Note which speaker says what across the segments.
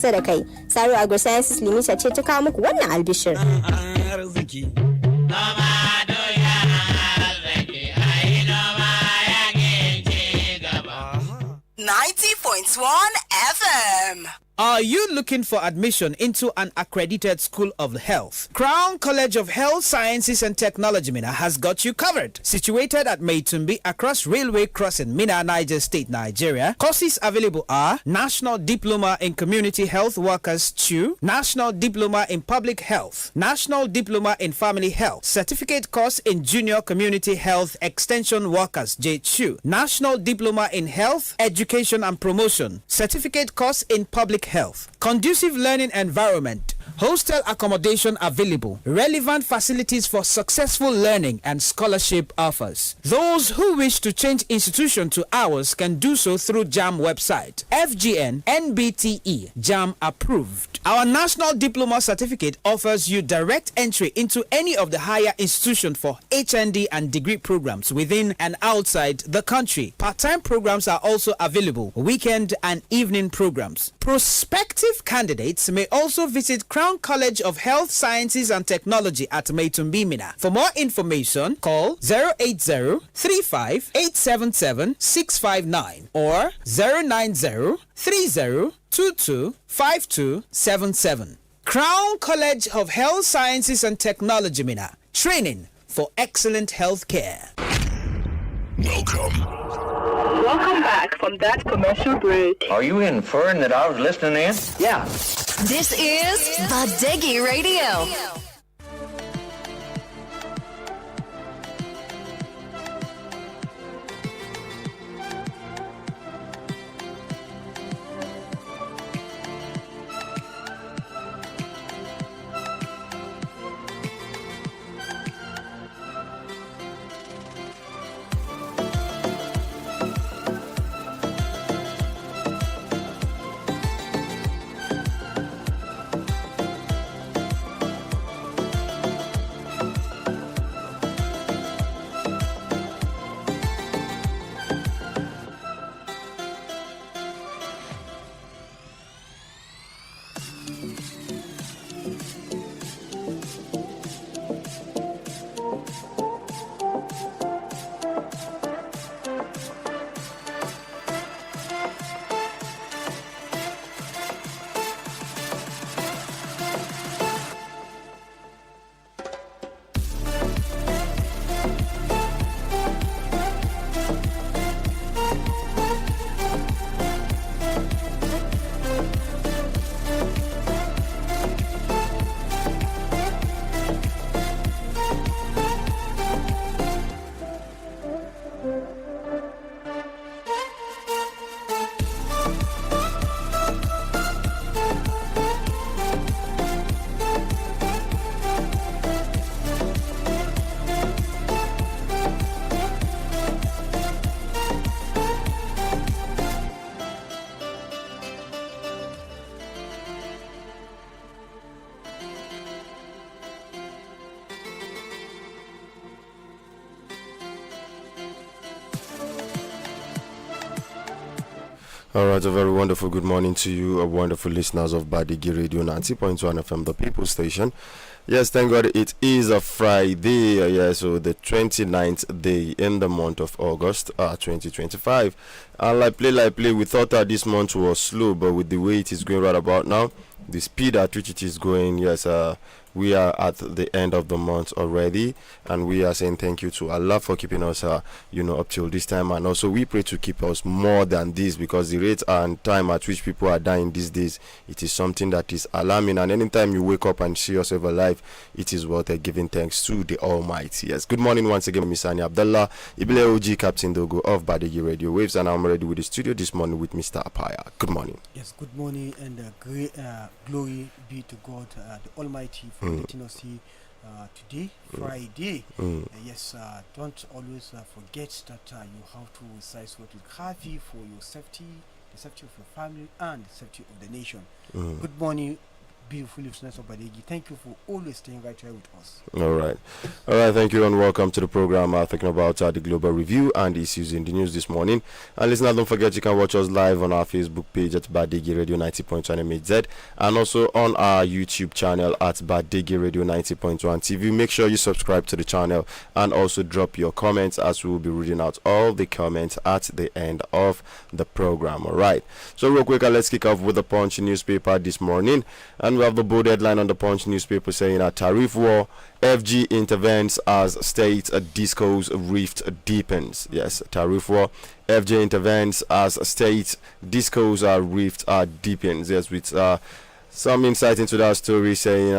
Speaker 1: da kai. Saro Agro-Sciences Limited ce ta kawo muku wannan albishir.
Speaker 2: 90.1 FM.
Speaker 3: Are you looking for admission into an accredited school of health? Crown College of Health Sciences and Technology, Mina, has got you covered. Situated at Maitumbi across Railway Crossing, Mina, Niger State, Nigeria. Courses available are National Diploma in Community Health Workers 2, National Diploma in Public Health, National Diploma in Family Health, Certificate Course in Junior Community Health Extension Workers J2, National Diploma in Health Education and Promotion, Certificate Course in Public Health, conducive learning environment, hostel accommodation available, relevant facilities for successful learning and scholarship offers. Those who wish to change institution to ours can do so through JAM website, FGN NBTE JAM approved. Our national diploma certificate offers you direct entry into any of the higher institution for HND and degree programs within and outside the country. Part-time programs are also available, weekend and evening programs. Prospective candidates may also visit Crown College of Health Sciences and Technology at Maitumbi, Mina. For more information, call 080-35-877-659 or 090-3022-5277. Crown College of Health Sciences and Technology, Mina. Training for excellent health care.
Speaker 4: Welcome back from that commercial break.
Speaker 5: Are you inferring that I was listening in?
Speaker 3: Yeah.
Speaker 2: This is Badeggi Radio.
Speaker 6: All right, a very wonderful good morning to you, wonderful listeners of Badeggi Radio 90.1 FM, the People Station. Yes, thank God it is a Friday, so the 29th day in the month of August 2025. And like play, we thought that this month was slow, but with the way it is going right about now, the speed at which it is going, yes, we are at the end of the month already, and we are saying thank you to Allah for keeping us up till this time, and also we pray to keep us more than this, because the rate and time at which people are dying these days, it is something that is alarming. And anytime you wake up and see yourself alive, it is worth giving thanks to the Almighty. Yes, good morning once again, Misani Abdullah, AUG Captain Dogo of Badeggi Radio Waves, and I'm ready with the studio this morning with Mr. Apaya. Good morning.
Speaker 7: Yes, good morning, and great glory be to God, the Almighty, for letting us see today, Friday. Yes, don't always forget that you have to recite what is Khafi for your safety, the safety of your family, and the safety of the nation. Good morning, beautiful listeners of Badeggi. Thank you for always staying right here with us.
Speaker 6: All right. Thank you and welcome to the program. Talking about the global review and issues in the news this morning. And listeners, don't forget you can watch us live on our Facebook page at Badeggi Radio 90.1 MHz and also on our YouTube channel at Badeggi Radio 90.1 TV. Make sure you subscribe to the channel and also drop your comments, as we will be reading out all the comments at the end of the program. All right. So real quick, let's kick off with the Punch newspaper this morning. And we have the bold headline on the Punch newspaper saying a tariff war, FG intervenes as state disco's rift deepens. Yes, tariff war, FG intervenes as state disco's rift deepens. Yes, with some insight into that story saying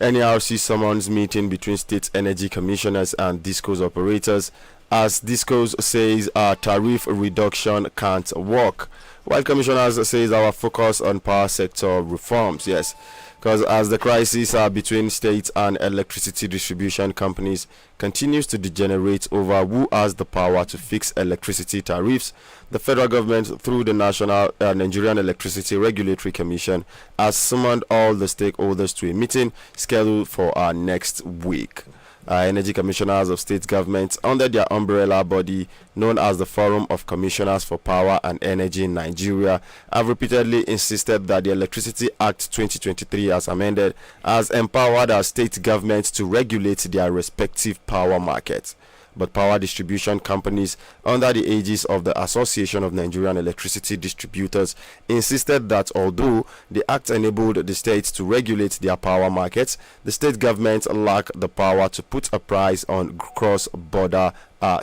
Speaker 6: NERC summons meeting between state energy commissioners and discos operators as discos says tariff reduction can't work, while commissioners says our focus on power sector reforms. Yes, because as the crisis between state and electricity distribution companies continues to degenerate over who has the power to fix electricity tariffs, the federal government, through the National Nigerian Electricity Regulatory Commission, has summoned all the stakeholders to a meeting scheduled for next week. Energy commissioners of state governments under their umbrella body known as the Forum of Commissioners for Power and Energy in Nigeria have repeatedly insisted that the Electricity Act 2023 as amended has empowered our state governments to regulate their respective power markets. But power distribution companies under the aegis of the Association of Nigerian Electricity Distributors insisted that although the act enabled the states to regulate their power markets, the state governments lack the power to put a price on cross-border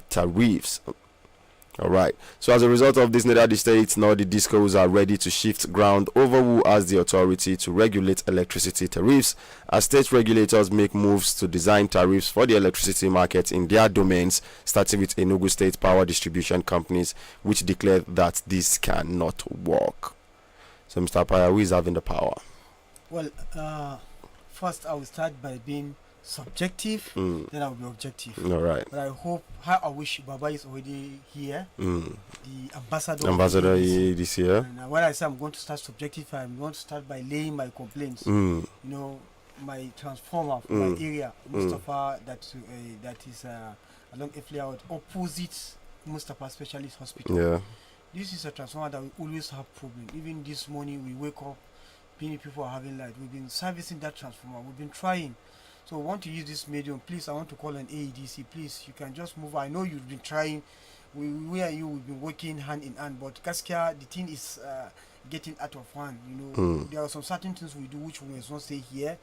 Speaker 6: tariffs. All right. So as a result of this, neither the states nor the discos are ready to shift ground over who has the authority to regulate electricity tariffs, as state regulators make moves to design tariffs for the electricity market in their domains, starting with Enugu State Power Distribution Companies, which declared that this cannot work. So, Mr. Paya, who is having the power?
Speaker 7: Well, first I will start by being subjective, then I'll be objective.
Speaker 6: All right.
Speaker 7: But I wish Baba is already here, the ambassador.
Speaker 6: Ambassador this year.
Speaker 7: And when I say I'm going to start subjective, I'm going to start by laying my complaints. You know, my transformer for my area, Mustafa, that is along Eflia, opposite Mustafa Specialist Hospital.
Speaker 6: Yeah.
Speaker 7: This is a transformer that we always have problem. Even this morning we wake up, many people are having light. We've been servicing that transformer. We've been trying. So I want to use this medium. Please, I want to call an AEDC. Please, you can just move. I know you've been trying. We and you, we've been working hand in hand. But Gaskia, the thing is getting out of hand. You know, there are some certain things we do which we must not say here,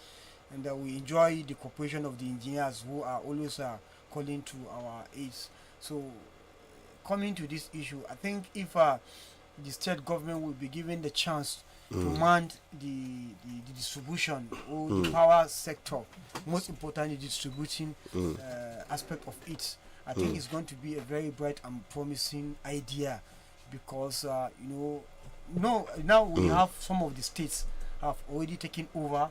Speaker 7: and we enjoy the cooperation of the engineers who are always calling to our aids. So, coming to this issue, I think if the state government will be given the chance to man the distribution or the power sector, most importantly distributing aspect of it, I think it's going to be a very bright and promising idea, because you know, now we have some of the states have already taken over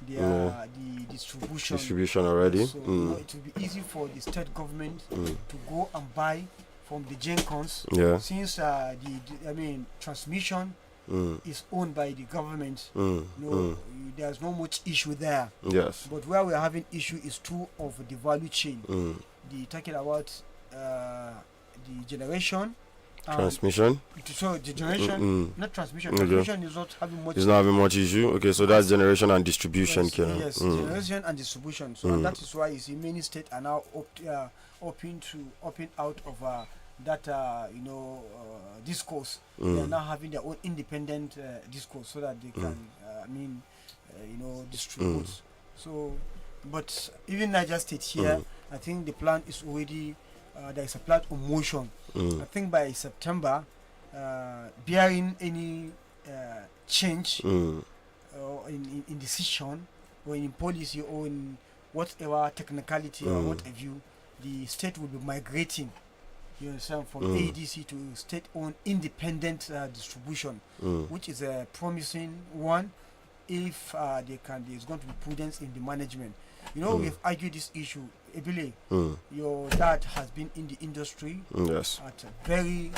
Speaker 7: their the distribution
Speaker 6: already.
Speaker 7: So you know, it will be easy for the state government to go and buy from the GenCons, since transmission is owned by the government. There's no much issue there.
Speaker 6: Yes.
Speaker 7: But where we're having issue is two of the value chain. Talking about the generation,
Speaker 6: transmission.
Speaker 7: So the generation, not transmission. Transmission is not having much.
Speaker 6: It's not having much issue. Okay, so that's generation and distribution.
Speaker 7: Yes, generation and distribution. So and that is why you see many states are now open out of that discourse. They are now having their own independent discourse, so that they can distribute. So, but even Niger State here, I think the plan is already there is a plan of motion. I think by September, bearing any change or in decision or in policy or in whatever technicality or what have you, the state will be migrating, you understand, from ADC to state-owned independent distribution, which is a promising one if there's going to be prudence in the management. You know, we've argued this issue. Ebile, your dad has been in the industry
Speaker 6: yes,
Speaker 7: at a very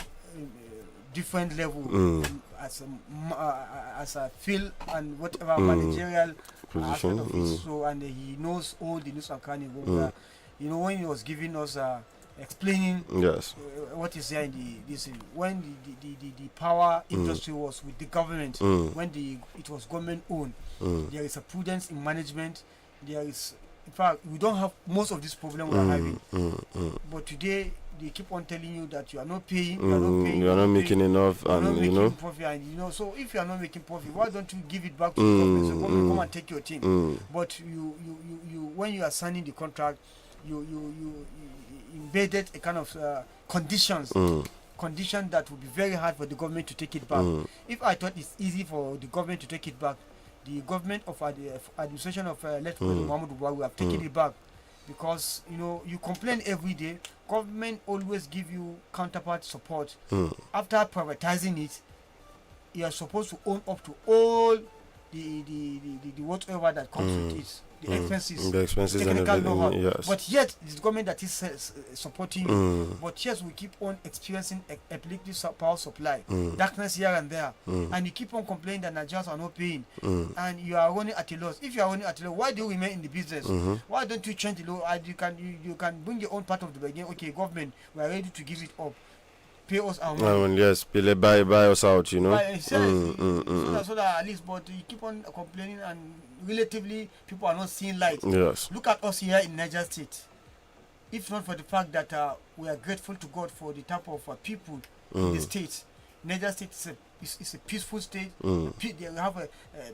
Speaker 7: different level as a field and whatever managerial
Speaker 6: position.
Speaker 7: Aspect of it. So and he knows all the news and kind you know, when he was giving us explaining
Speaker 6: Yes.
Speaker 7: what is there in this when the power industry was with the government, when it was government owned, there is a prudence in management. There is, in fact, we don't have most of this problem we are having. But today they keep on telling you that you are not paying,
Speaker 6: you are not making enough, and you know,
Speaker 7: profit, and you know. So if you are not making profit, why don't you give it back to the government? So government come and take your thing. But you when you are signing the contract, you embedded a kind of conditions that would be very hard for the government to take it back. If I thought it's easy for the government to take it back, the government of the administration of late Muhammadu Buhari will have taken it back, because you know you complain every day. Government always give you counterpart support. After privatizing it, you are supposed to own up to all the whatever that comes with it. The expenses,
Speaker 6: and everything,
Speaker 7: know-how.
Speaker 6: yes.
Speaker 7: But yet, it's the government that is supporting you. But yes, we keep on experiencing epileptic power supply, darkness here and there, and you keep on complaining that Nigerians are not paying, and you are running at a loss. If you are running at a loss, why do you remain in the business? Why don't you change the law? You can bring your own part of the bargain. Okay, government, we are ready to give it up. Pay us our money.
Speaker 6: Yes, buy us out, you know.
Speaker 7: So that at least, but you keep on complaining, and relatively people are not seeing light.
Speaker 6: Yes.
Speaker 7: Look at us here in Niger State. If not for the fact that we are grateful to God for the type of people in the state, Niger State is a peaceful state. They have a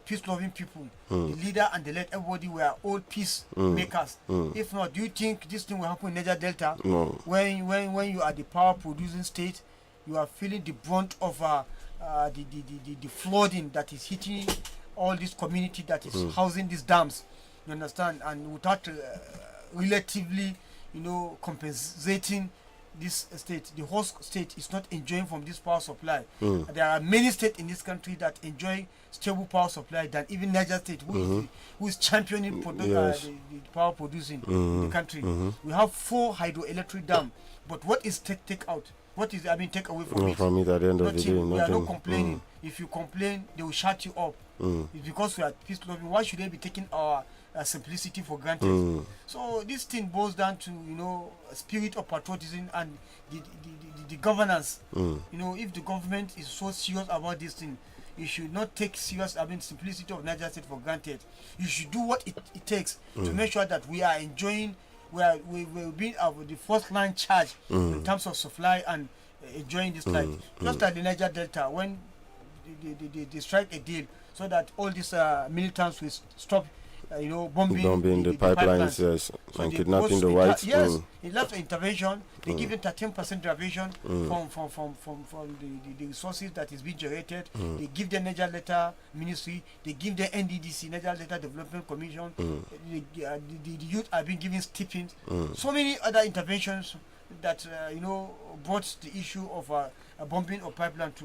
Speaker 7: peace-loving people. The leader and the led, everybody were all peace makers. If not, do you think this thing will happen in Niger Delta?
Speaker 6: No.
Speaker 7: When you are the power-producing state, you are feeling the brunt of the flooding that is hitting all this community that is housing these dams. You understand? And without relatively, you know, compensating this state, the host state is not enjoying from this power supply. There are many states in this country that enjoy stable power supply than even Niger State, who is championing the power producing in the country. We have 4 hydroelectric dams, but what is take out? What is take away from it?
Speaker 6: From it at the end of the day,
Speaker 7: we are not complaining. If you complain, they will shut you up. It's because we are peace loving. Why should they be taking our simplicity for granted? So this thing boils down to, you know, a spirit of patriotism and the governance. You know, if the government is so serious about this thing, you should not take serious simplicity of Niger State for granted. You should do what it takes to make sure that we are enjoying. We will be the first line charge in terms of supply and enjoying this life. Just like the Niger Delta, when they strike a deal so that all these militants will stop, bombing the pipelines,
Speaker 6: yes,
Speaker 7: so
Speaker 6: and kidnapping the whites.
Speaker 7: Yes, in left intervention, they give it 13% derivation from the resources that is being generated. They give the Niger Delta Ministry, they give the NDDC, Niger Delta Development Commission. The youth are being given stipends. So many other interventions that brought the issue of a bombing of pipeline to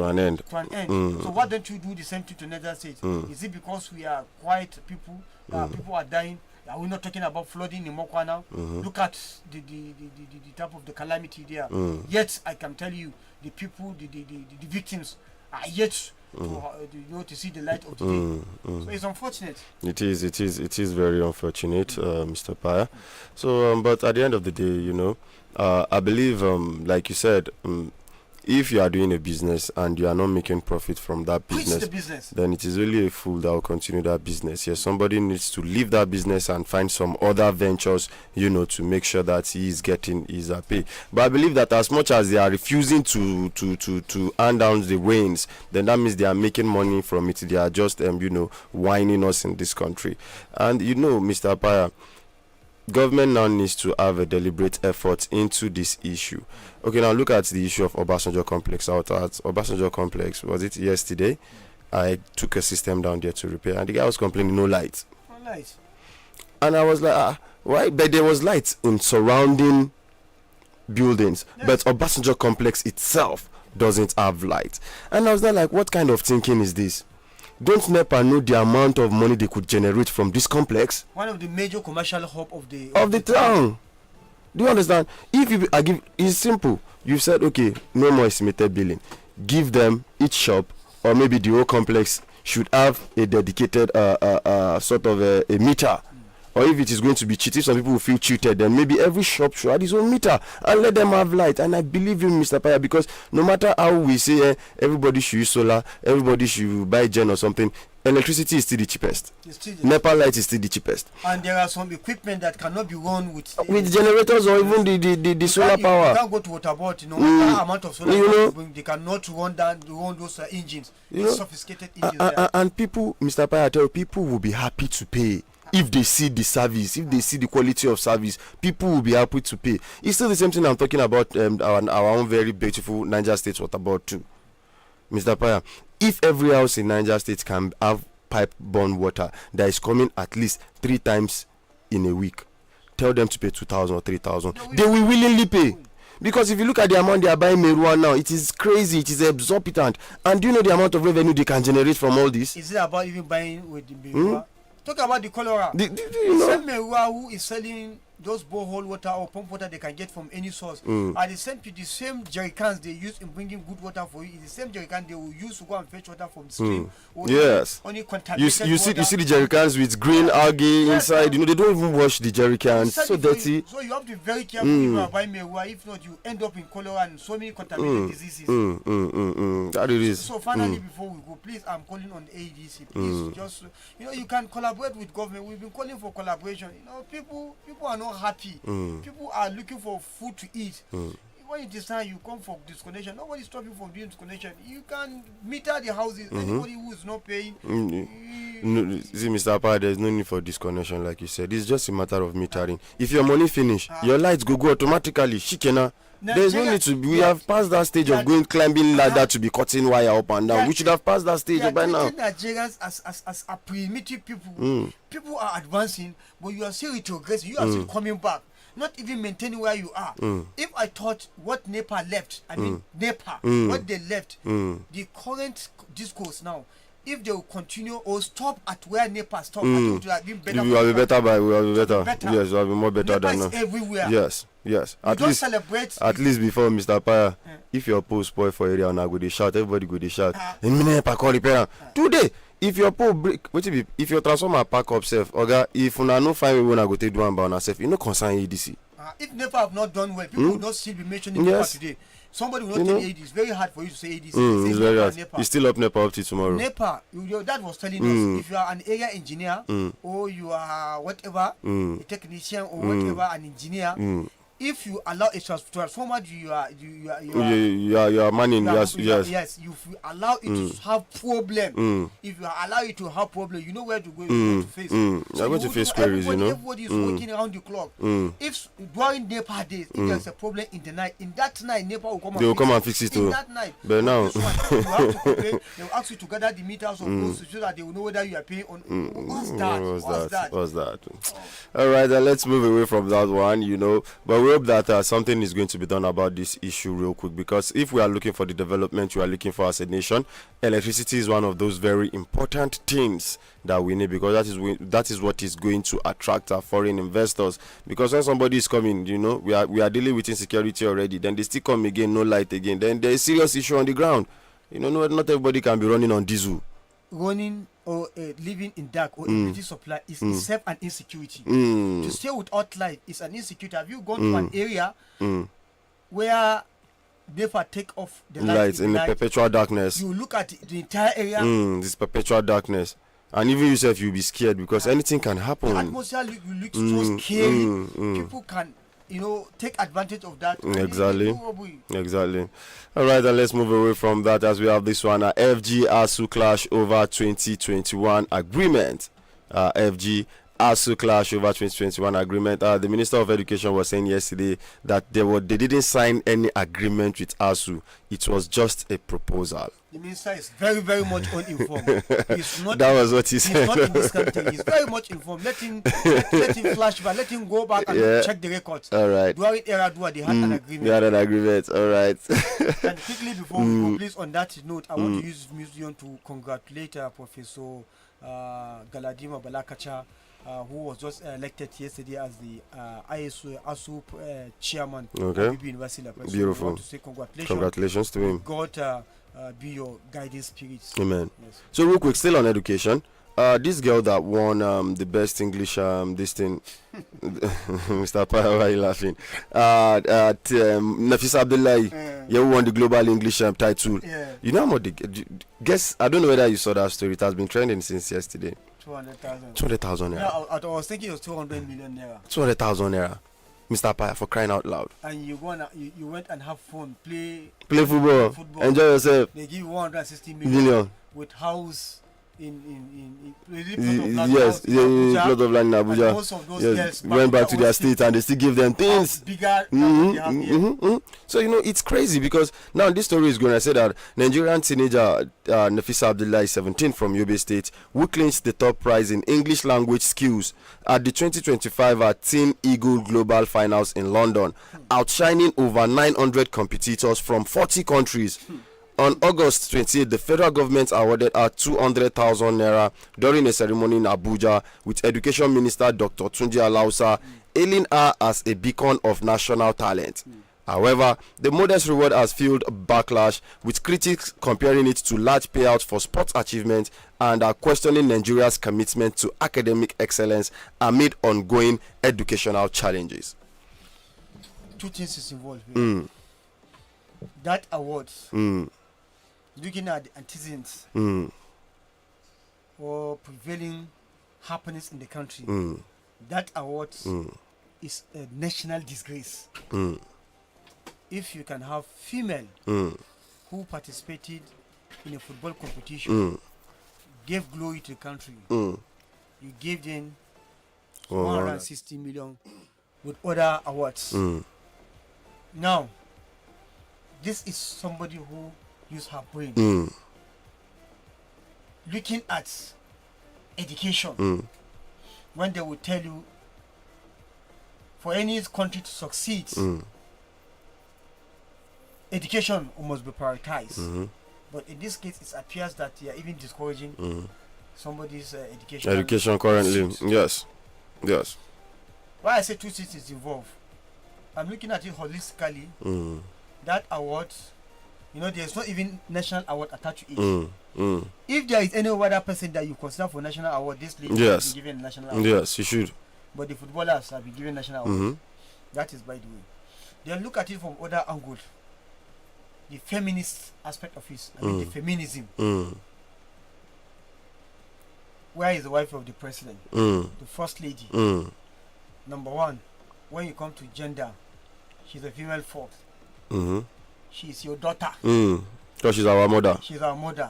Speaker 6: an end.
Speaker 7: So why don't you do the same thing to Niger State? Is it because we are quiet people? People are dying. Are we not talking about flooding in Mokwa now? Look at the type of the calamity there. Yet I can tell you, the people, the victims are yet to see the light of the day. So it's unfortunate. It
Speaker 6: is very unfortunate, Mr. Paya. So, but at the end of the day, I believe, like you said, if you are doing a business and you are not making profit from that business, then it is really a fool that will continue that business. Yes, somebody needs to leave that business and find some other ventures, to make sure that he is getting his pay. But I believe that as much as they are refusing to hand down the reins, then that means they are making money from it. They are just, whining us in this country. And Mr. Paya, government now needs to have a deliberate effort into this issue. Okay, now look at the issue of Obasanjo Complex. Out at Obasanjo Complex, was it yesterday? I took a system down there to repair, and the guy was complaining, no light.
Speaker 7: No light.
Speaker 6: And I was like, why? But there was light in surrounding buildings, but Obasanjo Complex itself doesn't have light. And I was like, what kind of thinking is this? Don't NEPA know the amount of money they could generate from this complex?
Speaker 7: One of the major commercial hub of the
Speaker 6: town. Do you understand? If you I give, it's simple. You've said okay, no more estimated billing. Give them each shop or maybe the whole complex should have a dedicated sort of a meter. Or if it is going to be cheated, some people will feel cheated, then maybe every shop should have his own meter and let them have light. And I believe you, Mr. Paya, because no matter how we say everybody should use solar, everybody should buy gen or something, electricity is still the cheapest. NEPA light is still the cheapest.
Speaker 7: And there are some equipment that cannot be run with
Speaker 6: generators or even the solar power.
Speaker 7: You can't go to water board, matter amount of solar they cannot run those engines. Sophisticated engines.
Speaker 6: And people, Mr. Paya, tell people will be happy to pay. If they see the service, if they see the quality of service, people will be happy to pay. It's still the same thing I'm talking about our own very beautiful Niger State water board too. Mr. Paya, if every house in Niger State can have pipe-borne water that is coming at least 3 times in a week, tell them to pay 2,000 or 3,000. They will willingly pay. Because if you look at the amount they are buying Merua now, it is crazy, it is exorbitant. And do you know the amount of revenue they can generate from all this?
Speaker 7: Is it about even buying with the Merua? Talk about the cholera. The same Merua who is selling those borehole water or pump water they can get from any source are the same jerrycans they use in bringing good water for you. It's the same jerrycan they will use to go and fetch water from the stream.
Speaker 6: Yes.
Speaker 7: Only contaminated
Speaker 6: you see the jerrycans with green algae inside. They don't even wash the jerrycans. So dirty.
Speaker 7: So you have to be very careful if you are buying Merua. If not, you end up in cholera and so many contaminated diseases.
Speaker 6: That it is.
Speaker 7: So finally, before we go, please, I'm calling on ADC. Please, just you can collaborate with government. We've been calling for collaboration. People are not happy. People are looking for food to eat. When it is time you come for disconnection, nobody stop you from doing disconnection. You can meter the houses. Anybody who is not paying.
Speaker 6: No, see, Mr. Paya, there's no need for disconnection, like you said. It's just a matter of metering. If your money finish, your lights go automatically. Shikena. There's no need to be. We have passed that stage of climbing ladder to be cutting wire up and down. We should have passed that stage by now.
Speaker 7: Nigerians as a primitive people. People are advancing, but you are still retrogressing. You are still coming back. Not even maintaining where you are. If I thought what NEPA left, what they left, the current discourse now, if they will continue or stop at where NEPA stopped, I think it would have been better.
Speaker 6: We will be better. Yes, we will be more better
Speaker 7: NEPA
Speaker 6: than now.
Speaker 7: is everywhere.
Speaker 6: Yes.
Speaker 7: At least celebrate.
Speaker 6: At least before Mr. Paya, if your pole spoil for area and I go they shout, everybody go they shout. NEPA call repair. Today, if your pole break, if your transformer pack up self, oga, if una no find we wanna go take do one by on self, you no concern ADC.
Speaker 7: If NEPA have not done well, people will not still be mentioning NEPA today. Somebody will not tell ADC. It's very hard for you to say ADC.
Speaker 6: It's very hard. It's still up NEPA up to tomorrow.
Speaker 7: NEPA, your dad was telling us, if you are an area engineer or you are whatever, a technician or whatever, an engineer, if you allow a transformer, you are
Speaker 6: manning. Yes.
Speaker 7: If you allow it to have problem, if you allow it to have problem, you know where to go. You to face.
Speaker 6: You're going to face queries.
Speaker 7: Everybody is working around the clock. If during NEPA days, if there's a problem in the night, in that night NEPA will come. They will
Speaker 6: come and fix it.
Speaker 7: In that night.
Speaker 6: But now,
Speaker 7: you have to complain. They will ask you to gather the meters of those so that they will know whether you are paying on. What's that?
Speaker 6: All right, then let's move away from that one. But we hope that something is going to be done about this issue real quick, because if we are looking for the development we are looking for as a nation, electricity is one of those very important things that we need, because that is what is going to attract our foreign investors. Because when somebody is coming, we are dealing with insecurity already, then they still come again, no light again, then there is serious issue on the ground. Not everybody can be running on diesel.
Speaker 7: Running or living in dark or electricity supply is itself an insecurity. To stay without light is an insecurity. Have you gone to an area where NEPA take off the lights
Speaker 6: in the perpetual darkness?
Speaker 7: You look at the entire area.
Speaker 6: This perpetual darkness. And even yourself, you'll be scared because anything can happen.
Speaker 7: The atmosphere looks so scary. People can take advantage of that.
Speaker 6: Exactly. All right, then let's move away from that as we have this one. FG ASU clash over 2021 agreement. FG ASU clash over 2021 agreement. The Minister of Education was saying yesterday that they didn't sign any agreement with ASU. It was just a proposal.
Speaker 7: The minister is very, very much uninformed.
Speaker 6: That was what he said.
Speaker 7: He's not in this country. He's very much informed. Let him flash back. Let him go back and check the records.
Speaker 6: All right.
Speaker 7: During Eradua, they had an agreement.
Speaker 6: They had an agreement. All right.
Speaker 7: And quickly before we go, please, on that note, I want to use this museum to congratulate Professor Galadima Balakacha who was just elected yesterday as the ASUP chairman
Speaker 6: Okay.
Speaker 7: of University. So
Speaker 6: Beautiful.
Speaker 7: I want to say congratulations.
Speaker 6: Congratulations to him.
Speaker 7: God be your guiding spirits.
Speaker 6: Amen.
Speaker 7: Yes.
Speaker 6: So real quick, still on education. This girl that won the best English this thing, Mr. Paya, why are you laughing? Nafisa Abdullahi, yeah, who won the global English title.
Speaker 7: Yeah.
Speaker 6: You know how much? Guess I don't know whether you saw that story. It has been trending since yesterday.
Speaker 7: 200,000.
Speaker 6: 200,000 naira.
Speaker 7: Yeah, I was thinking it was 200 million naira.
Speaker 6: 200,000 naira. Mr. Paya, for crying out loud.
Speaker 7: And you went and have fun, play
Speaker 6: Football. Enjoy yourself.
Speaker 7: They give you 160
Speaker 6: Million.
Speaker 7: with house in
Speaker 6: Yes, plot of land in Abuja.
Speaker 7: And most of those
Speaker 6: Yes,
Speaker 7: girls
Speaker 6: went back to their state and they still give them things.
Speaker 7: bigger than what they have here.
Speaker 6: So it's crazy because now this story is going to say that Nigerian teenager Nafisa Abdullahi, 17, from Yobe State, who clinched the top prize in English language skills at the 2025 Teen Eagle Global Finals in London, outshining over 900 competitors from 40 countries. On August 28th, the federal government awarded her 200,000 naira during a ceremony in Abuja, with Education Minister Dr. Tunji Alausa hailing her as a beacon of national talent. However, the modest reward has fueled backlash, with critics comparing it to large payouts for sports achievement and are questioning Nigeria's commitment to academic excellence amid ongoing educational challenges.
Speaker 7: Two things is involved here. That award, looking at the antecedents or prevailing happenings in the country, that award is a national disgrace. If you can have female who participated in a football competition, gave glory to the country, you gave them 160 million with other awards. Now, this is somebody who used her brain. Looking at education, when they will tell you for any country to succeed, education must be prioritized. But in this case, it appears that they are even discouraging somebody's education.
Speaker 6: Education currently, yes.
Speaker 7: Why I say two things is involved, I'm looking at it holistically. That award, there's not even national award attached to it. If there is any other person that you consider for national award, this lady will be given national award.
Speaker 6: Yes, you should.
Speaker 7: But the footballers have been given national award. That is by the way. Then look at it from other angle. The feminist aspect of it, the feminism. Where is the wife of the president? The first lady. Number one, when you come to gender, she's a female fourth. She's your daughter.
Speaker 6: Because she's our mother.
Speaker 7: She's our mother.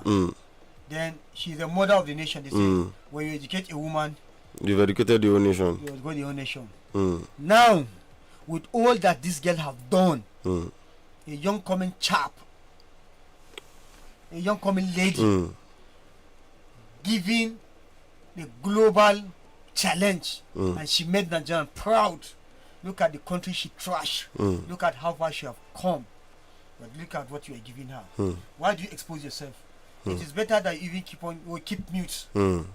Speaker 7: Then she's the mother of the nation. They say when you educate a woman,
Speaker 6: you've educated the whole nation.
Speaker 7: You educate the whole nation. Now, with all that this girl have done, a young coming chap, a young coming lady, giving the global challenge, and she made Nigeria proud. Look at the country she trashed. Look at how far she have come. But look at what you are giving her. Why do you expose yourself? It is better that you even keep mute.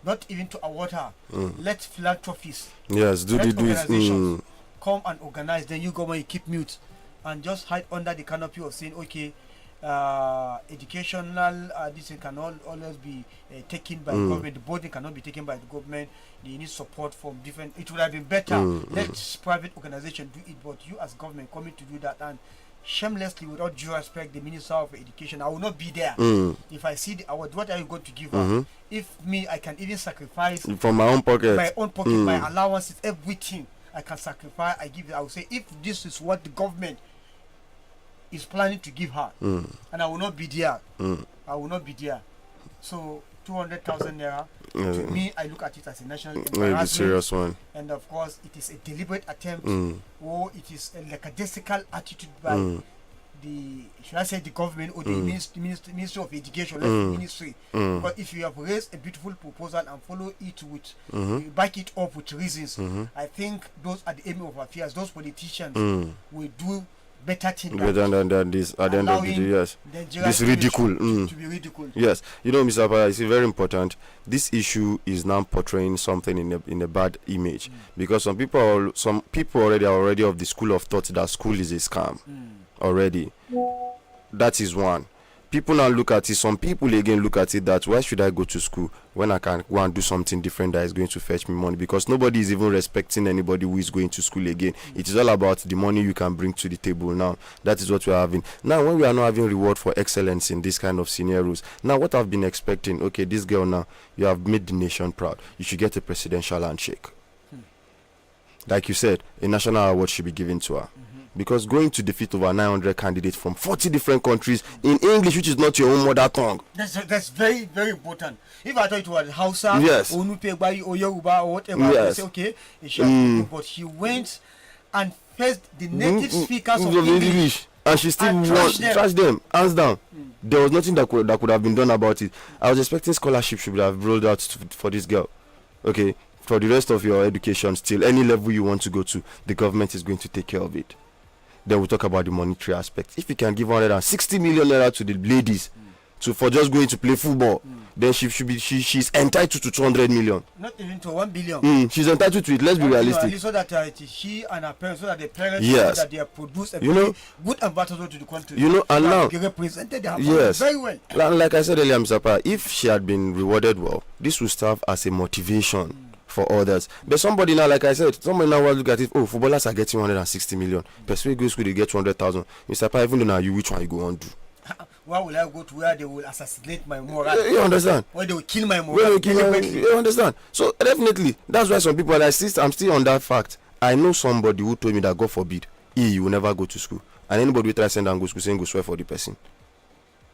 Speaker 7: Not even to award her. Let philanthropists,
Speaker 6: organizations
Speaker 7: come and organize. Then you go and you keep mute and just hide under the canopy of saying, okay, educational this can always be taken by government. The boarding cannot be taken by the government. They need support from different. It would have been better let private organization do it, but you as government coming to do that, and shamelessly, without due respect, the Minister of Education, I will not be there. If I see the award, what are you going to give her? If me, I can even sacrifice
Speaker 6: from my own pocket,
Speaker 7: my allowances, everything I can sacrifice, I give it. I will say, if this is what the government is planning to give her, and I will not be there. I will not be there. So 200,000 naira, to me, I look at it as a national embarrassment.
Speaker 6: Serious one.
Speaker 7: And of course, it is a deliberate attempt, or it is a lackadaisical attitude by the government or the Ministry of Education, ministry. But if you have raised a beautiful proposal and follow it with, back it up with reasons, I think those are the aim of affairs. Those politicians will do better thing
Speaker 6: Better than this at the end of the day, yes. This ridicule.
Speaker 7: To be ridiculed.
Speaker 6: Yes, you know, Mr. Paya, it's very important. This issue is now portraying something in a bad image because some people already are already of the school of thought that school is a scam already. That is one. People now look at it. Some people again look at it that why should I go to school when I can go and do something different that is going to fetch me money? Because nobody is even respecting anybody who is going to school again. It is all about the money you can bring to the table now. That is what we are having. Now, when we are not having reward for excellence in this kind of scenarios, now what I've been expecting, okay, this girl now, you have made the nation proud. You should get a presidential handshake. Like you said, a national award should be given to her. Because going to defeat over 900 candidates from 40 different countries in English, which is not your own mother tongue.
Speaker 7: That's very, very important. If I thought it was Hausa,
Speaker 6: yes,
Speaker 7: or Yoruba, or whatever,
Speaker 6: yes,
Speaker 7: say, okay, but he went and faced the native speakers of English.
Speaker 6: And she still trashed them, hands down. There was nothing that could have been done about it. I was expecting scholarship should have rolled out for this girl. Okay, for the rest of your education, still, any level you want to go to, the government is going to take care of it. Then we'll talk about the monetary aspect. If you can give 160 million naira to the ladies for just going to play football, then she's entitled to 200 million.
Speaker 7: Not even to 1 billion.
Speaker 6: She's entitled to it. Let's be realistic.
Speaker 7: So that she and her parents, so that the parents,
Speaker 6: yes,
Speaker 7: so that they have produced a good ambassador to the country.
Speaker 6: You know, and now
Speaker 7: represented their
Speaker 6: yes,
Speaker 7: very well.
Speaker 6: Like I said earlier, Mr. Pa, if she had been rewarded well, this would serve as a motivation for others. But somebody now, like I said, somebody now will look at it. Oh, footballers are getting 160 million. Persuade go school, they get 200,000. Mr. Pa, even though now you, which one you go on do?
Speaker 7: Why will I go to where they will assassinate my moral?
Speaker 6: You understand?
Speaker 7: Where they will kill my moral?
Speaker 6: You understand? So definitely, that's why some people, I'm still on that fact. I know somebody who told me that God forbid, you will never go to school, and anybody will try to send and go to school, saying go swear for the person.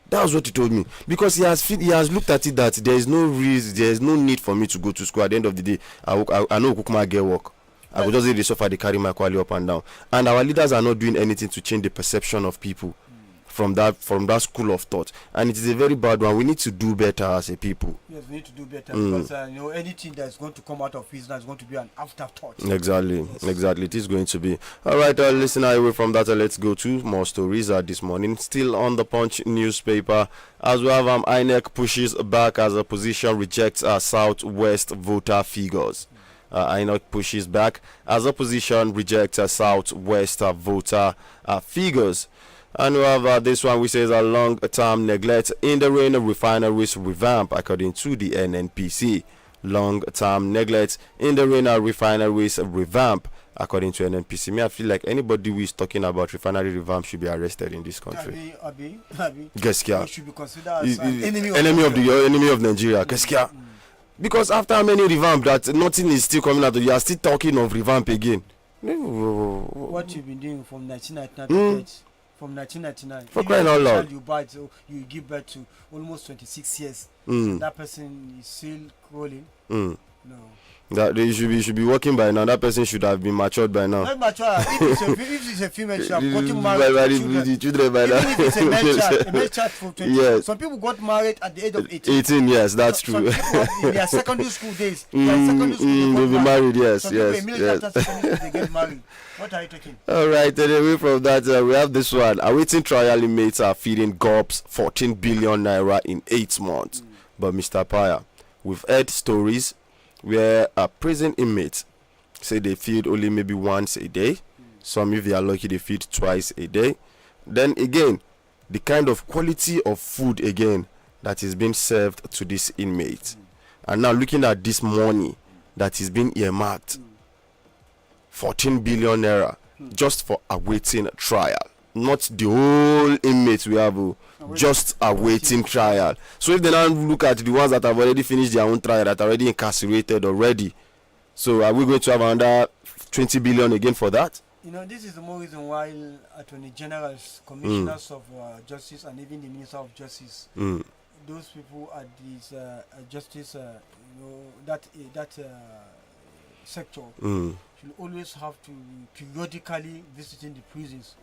Speaker 6: That was what he told me, because he has looked at it that there is no reason, there is no need for me to go to school. At the end of the day, I know Kukuma get work. I will just really suffer, they carry my quality up and down. And our leaders are not doing anything to change the perception of people from that school of thought, and it is a very bad one. We need to do better as a people.
Speaker 7: Yes, we need to do better because anything that's going to come out of business is going to be an afterthought.
Speaker 6: Exactly, exactly. It is going to be. All right, listen, away from that, let's go to more stories this morning. Still on the Punch newspaper, as we have INEC pushes back as opposition rejects Southwest voter figures. INEC pushes back as opposition rejects Southwest voter figures. And we have this one, which says a long-term neglect in the rain refineries revamp, according to the NNPC. Long-term neglect in the rain refineries revamp, according to NNPC. Me, I feel like anybody who is talking about refinery revamp should be arrested in this country.
Speaker 7: Gaskia should be considered as an
Speaker 6: enemy of Nigeria. Gaskia. Because after how many revamp that nothing is still coming out, you are still talking of revamp again.
Speaker 7: What you've been doing from 1999 from 1999.
Speaker 6: For crying out loud.
Speaker 7: You give birth to almost 26 years. So that person is still crawling. No.
Speaker 6: That they should be working by now. That person should have been matured by now.
Speaker 7: Not mature. If it's a female, she have gotten married to children
Speaker 6: by now.
Speaker 7: Even if it's a male child from 20. Yes. Some people got married at the age of 18.
Speaker 6: 18, yes, that's true.
Speaker 7: Some people in their secondary school days. They'll
Speaker 6: be married, yes,
Speaker 7: some
Speaker 6: yes.
Speaker 7: People after secondary school, they get married. What are you talking?
Speaker 6: All right, anyway, from that, we have this one. Awaiting trial inmates are feeding GOPS 14 billion naira in 8 months. But Mr. Paya, we've heard stories where prison inmates say they feed only maybe once a day. Some, if they are lucky, they feed twice a day. Then again, the kind of quality of food again that is being served to these inmates. And now looking at this money that is being earmarked, 14 billion naira just for awaiting trial. Not the whole inmates we have, just awaiting trial. So if they now look at the ones that have already finished their own trial, that are already incarcerated already, so are we going to have another 20 billion again for that?
Speaker 7: You know, this is the more reason why Attorney Generals, Commissioners of Justice, and even the Minister of Justice, those people at this justice, that sector, should always have to periodically visiting the prisons.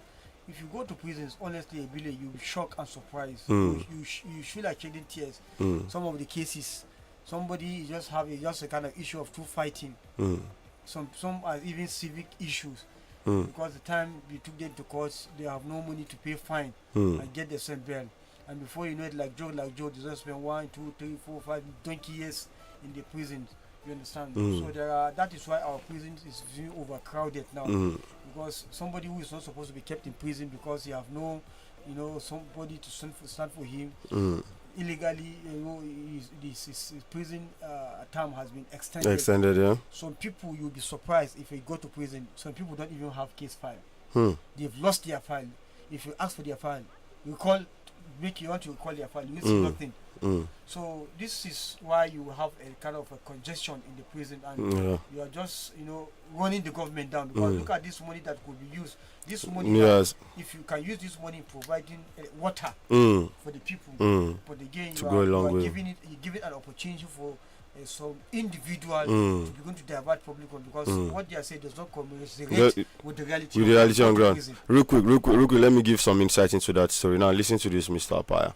Speaker 7: If you go to prisons, honestly, you'll be shocked and surprised. You feel like shedding tears. Some of the cases, somebody just have just a kind of issue of two fighting. Some are even civic issues. because the time we took them to court, they have no money to pay fine and get the same bail. And before you know it, like Joe, they just spend 1, 2, 3, 4, 5, 20 years in the prison. You understand? So that is why our prison is very overcrowded now. Because somebody who is not supposed to be kept in prison because he have no, somebody to stand for him. Illegally, his prison term has been extended.
Speaker 6: Yeah.
Speaker 7: Some people, you'll be surprised if they go to prison. Some people don't even have case file. They've lost their file. If you ask for their file, you want to call their file, you see nothing. So this is why you have a kind of a congestion in the prison, and you are just running the government down, because look at this money that could be used. This money, if you can use this money in providing water for the people, but again you are giving it an opportunity for some individual to begin to divert public funds, because what they are saying does not commiserate with the reality
Speaker 6: on ground. Real quick, let me give some insight into that story. Now listen to this, Mr. Apaya.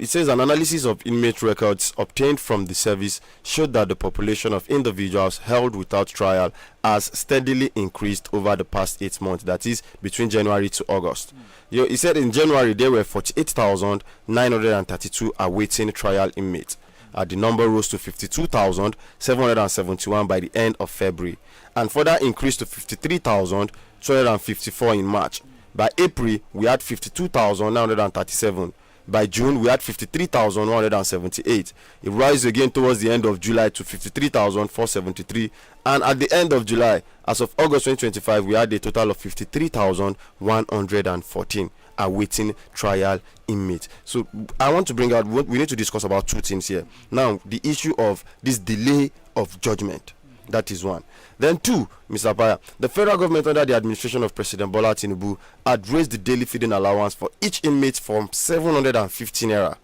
Speaker 6: It says an analysis of inmate records obtained from the service showed that the population of individuals held without trial has steadily increased over the past 8 months, that is between January to August. He said in January there were 48,932 awaiting trial inmates. The number rose to 52,771 by the end of February, and further increased to 53,254 in March. By April, we had 52,937. By June, we had 53,178. It rose again towards the end of July to 53,473. And at the end of July, as of August 2025, we had a total of 53,114 awaiting trial inmates. So I want to bring out what we need to discuss about 2 things here. Now, the issue of this delay of judgment. That is 1. Then 2, Mr. Paya, the federal government under the administration of President Bola Tinubu had raised the daily feeding allowance for each inmate from 750 naira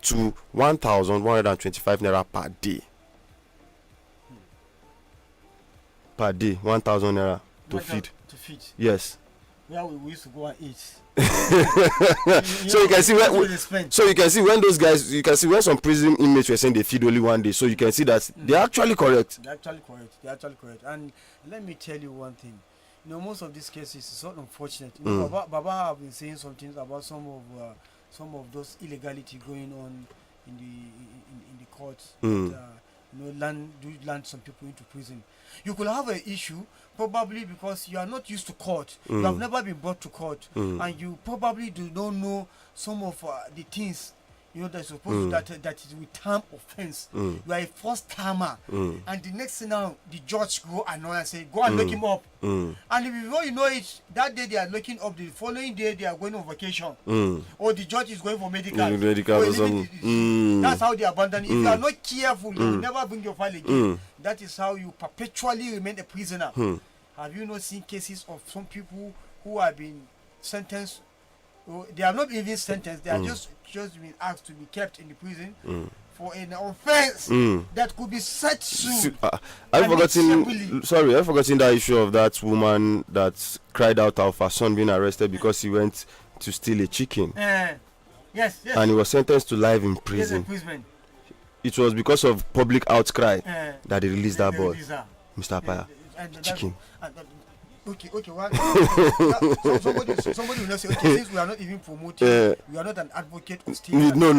Speaker 6: to 1,125 naira per day. Per day, 1,000 naira to feed. Yes.
Speaker 7: Yeah, we used to go and eat.
Speaker 6: So you can see when those guys, you can see when some prison inmates were saying they feed only 1 day, so you can see that they're actually correct.
Speaker 7: They're actually correct. And let me tell you one thing, most of these cases is so unfortunate. Baba have been saying some things about some of those illegality going on in the courts. Land some people into prison. You could have an issue probably because you are not used to court. You have never been brought to court, and you probably do not know some of the things that's supposed that is with term offense. You are a first timer, and the next thing now the judge go annoy and say go and lock him up, and before you know it, that day they are locking up, the following day they are going on vacation, or the judge is going for medical or something. That's how they abandon it. If you are not careful, you will never bring your file again. That is how you perpetually remain a prisoner. Have you not seen cases of some people who have been sentenced? They are not even sentenced, they are just been asked to be kept in the prison for an offense that could be set soon.
Speaker 6: I've forgotten that issue of that woman that cried out of her son being arrested because he went to steal a chicken.
Speaker 7: Yes.
Speaker 6: And he was sentenced to life in prison. It was because of public outcry that they released that boy, Mr. Apaya. Chicken.
Speaker 7: Okay. Somebody will not say, okay, since we are not even promoting, we are not an advocate of stealing.
Speaker 6: No.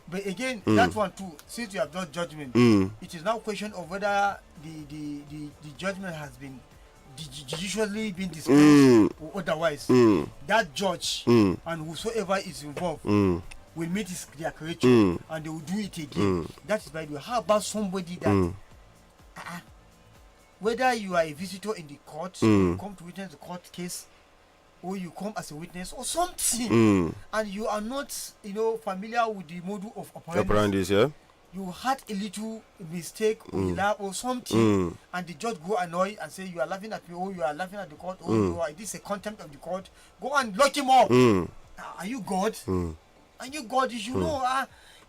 Speaker 7: But again, that one too, since you have done judgment, it is now a question of whether the judgment has been judicially been dispensed or otherwise. That judge and whosoever is involved will meet their creature and they will do it again. That is by the way. How about somebody that whether you are a visitor in the court, you come to witness the court case, or you come as a witness or something, and you are not, familiar with the model of operandi, you had a little mistake or something, and the judge go annoyed and say you are laughing at me, or you are laughing at the court, or this is a contempt of the court. Go and lock him up. Are you God? Are you God? You should know.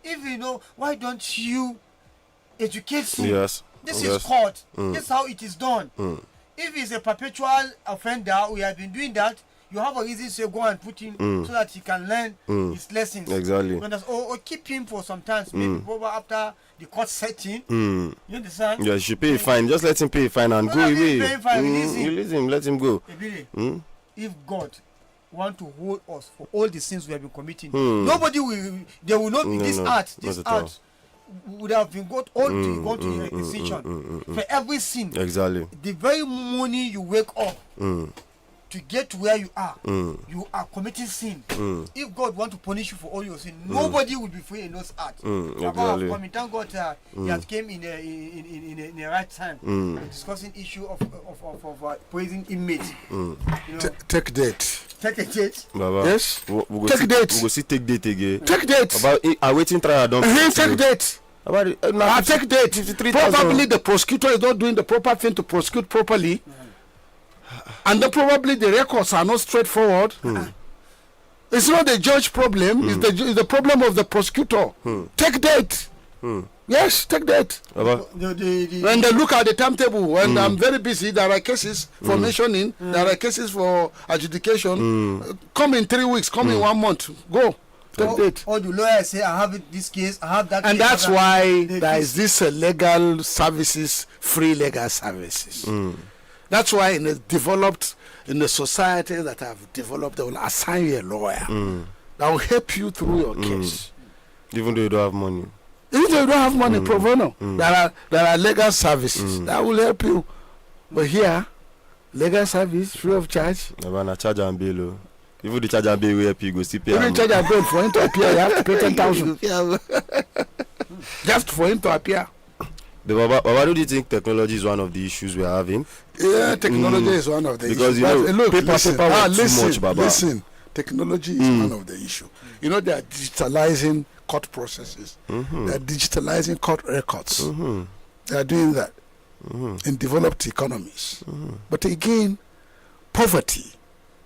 Speaker 7: If you know, why don't you educate me?
Speaker 6: Yes.
Speaker 7: This is court. This is how it is done. If he's a perpetual offender, we have been doing that. you have a reason to go and put him so that he can learn his lessons.
Speaker 6: Exactly.
Speaker 7: Or keep him for some time, maybe over after the court setting. You understand?
Speaker 6: Yeah, you should pay a fine. Just let him pay a fine and go away. Release him, let him go.
Speaker 7: If God want to hold us for all the sins we have been committing, nobody will. There will not be this art. This art would have been gone to extinction for every sin.
Speaker 6: Exactly.
Speaker 7: The very morning you wake up to get to where you are committing sin. If God want to punish you for all your sin, nobody will be free in those acts.
Speaker 6: Exactly.
Speaker 7: Thank God he has came in the right time discussing issue of praising inmates.
Speaker 8: Take date.
Speaker 7: Take a date.
Speaker 6: Baba.
Speaker 8: Yes.
Speaker 6: Take
Speaker 8: date.
Speaker 6: We go see take date again.
Speaker 8: Take date.
Speaker 6: About awaiting trial. Don't
Speaker 8: take date.
Speaker 6: About
Speaker 8: take date. Probably the prosecutor is not doing the proper thing to prosecute properly. And then probably the records are not straightforward. It's not the judge problem, it's the problem of the prosecutor. Take date. Yes, take date. When they look at the timetable, when I'm very busy, there are cases for mentioning, there are cases for adjudication. Come in 3 weeks, come in 1 month. Go. Take date.
Speaker 7: Or the lawyer say, I have this case, I have that
Speaker 8: and
Speaker 7: case.
Speaker 8: And that's why there is this legal services, free legal services. That's why in the society that have developed, they will assign you a lawyer that will help you through your case.
Speaker 6: Even though you don't have money.
Speaker 8: Even though you don't have money, pro bono. There are legal services that will help you. But here, legal service free of charge.
Speaker 6: Charge and bill. Even the charge and bill will help you go see pay.
Speaker 8: Even charge and bill for him to appear, you have to pay 10,000. Just for him to appear.
Speaker 6: Baba, do you think technology is one of the issues we are having?
Speaker 8: Yeah, technology is one of the issues.
Speaker 6: Because you know,
Speaker 8: look,
Speaker 6: paper too much, Baba.
Speaker 8: Listen, technology is one of the issues. You know, they are digitalizing court processes. They are digitalizing court records. They are doing that in developed economies. But again, poverty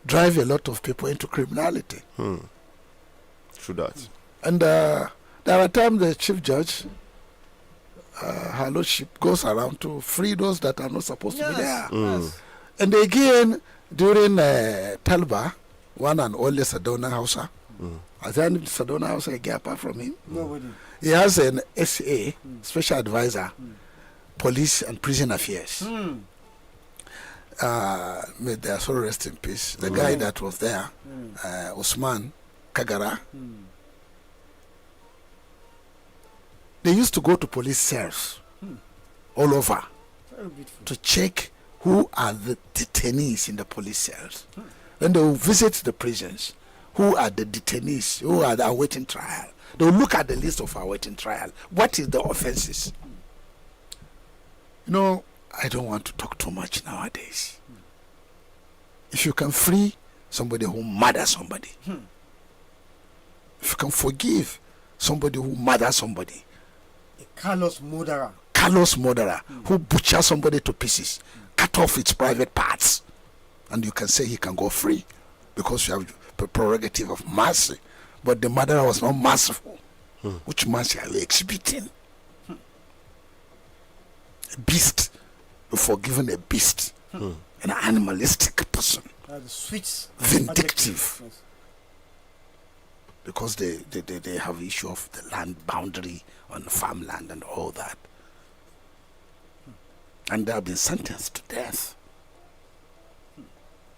Speaker 8: drives a lot of people into criminality.
Speaker 6: True that.
Speaker 8: And there are times the chief judge, her lordship, goes around to free those that are not supposed to be there. And again, during Talba, one and only Sadona Hausa, has there any Sadona Hausa again apart from him?
Speaker 7: Nobody.
Speaker 8: He has an SA, special advisor, police and prison affairs. May their soul rest in peace. The guy that was there, Usman Kagara, they used to go to police cells all over to check who are the detainees in the police cells. Then they will visit the prisons. Who are the detainees? Who are the awaiting trial? They will look at the list of awaiting trial. What is the offenses? You know, I don't want to talk too much nowadays. If you can free somebody who murder somebody, if you can forgive somebody who murder somebody,
Speaker 7: Carlos murderer
Speaker 8: who butcher somebody to pieces, cut off its private parts, and you can say he can go free because you have the prerogative of mercy. But the murderer was not merciful. Which mercy are you exhibiting? A beast. You've forgiven a beast. An animalistic person. Vindictive.
Speaker 7: Yes.
Speaker 8: Because they have issue of the land boundary on farmland and all that. And they have been sentenced to death.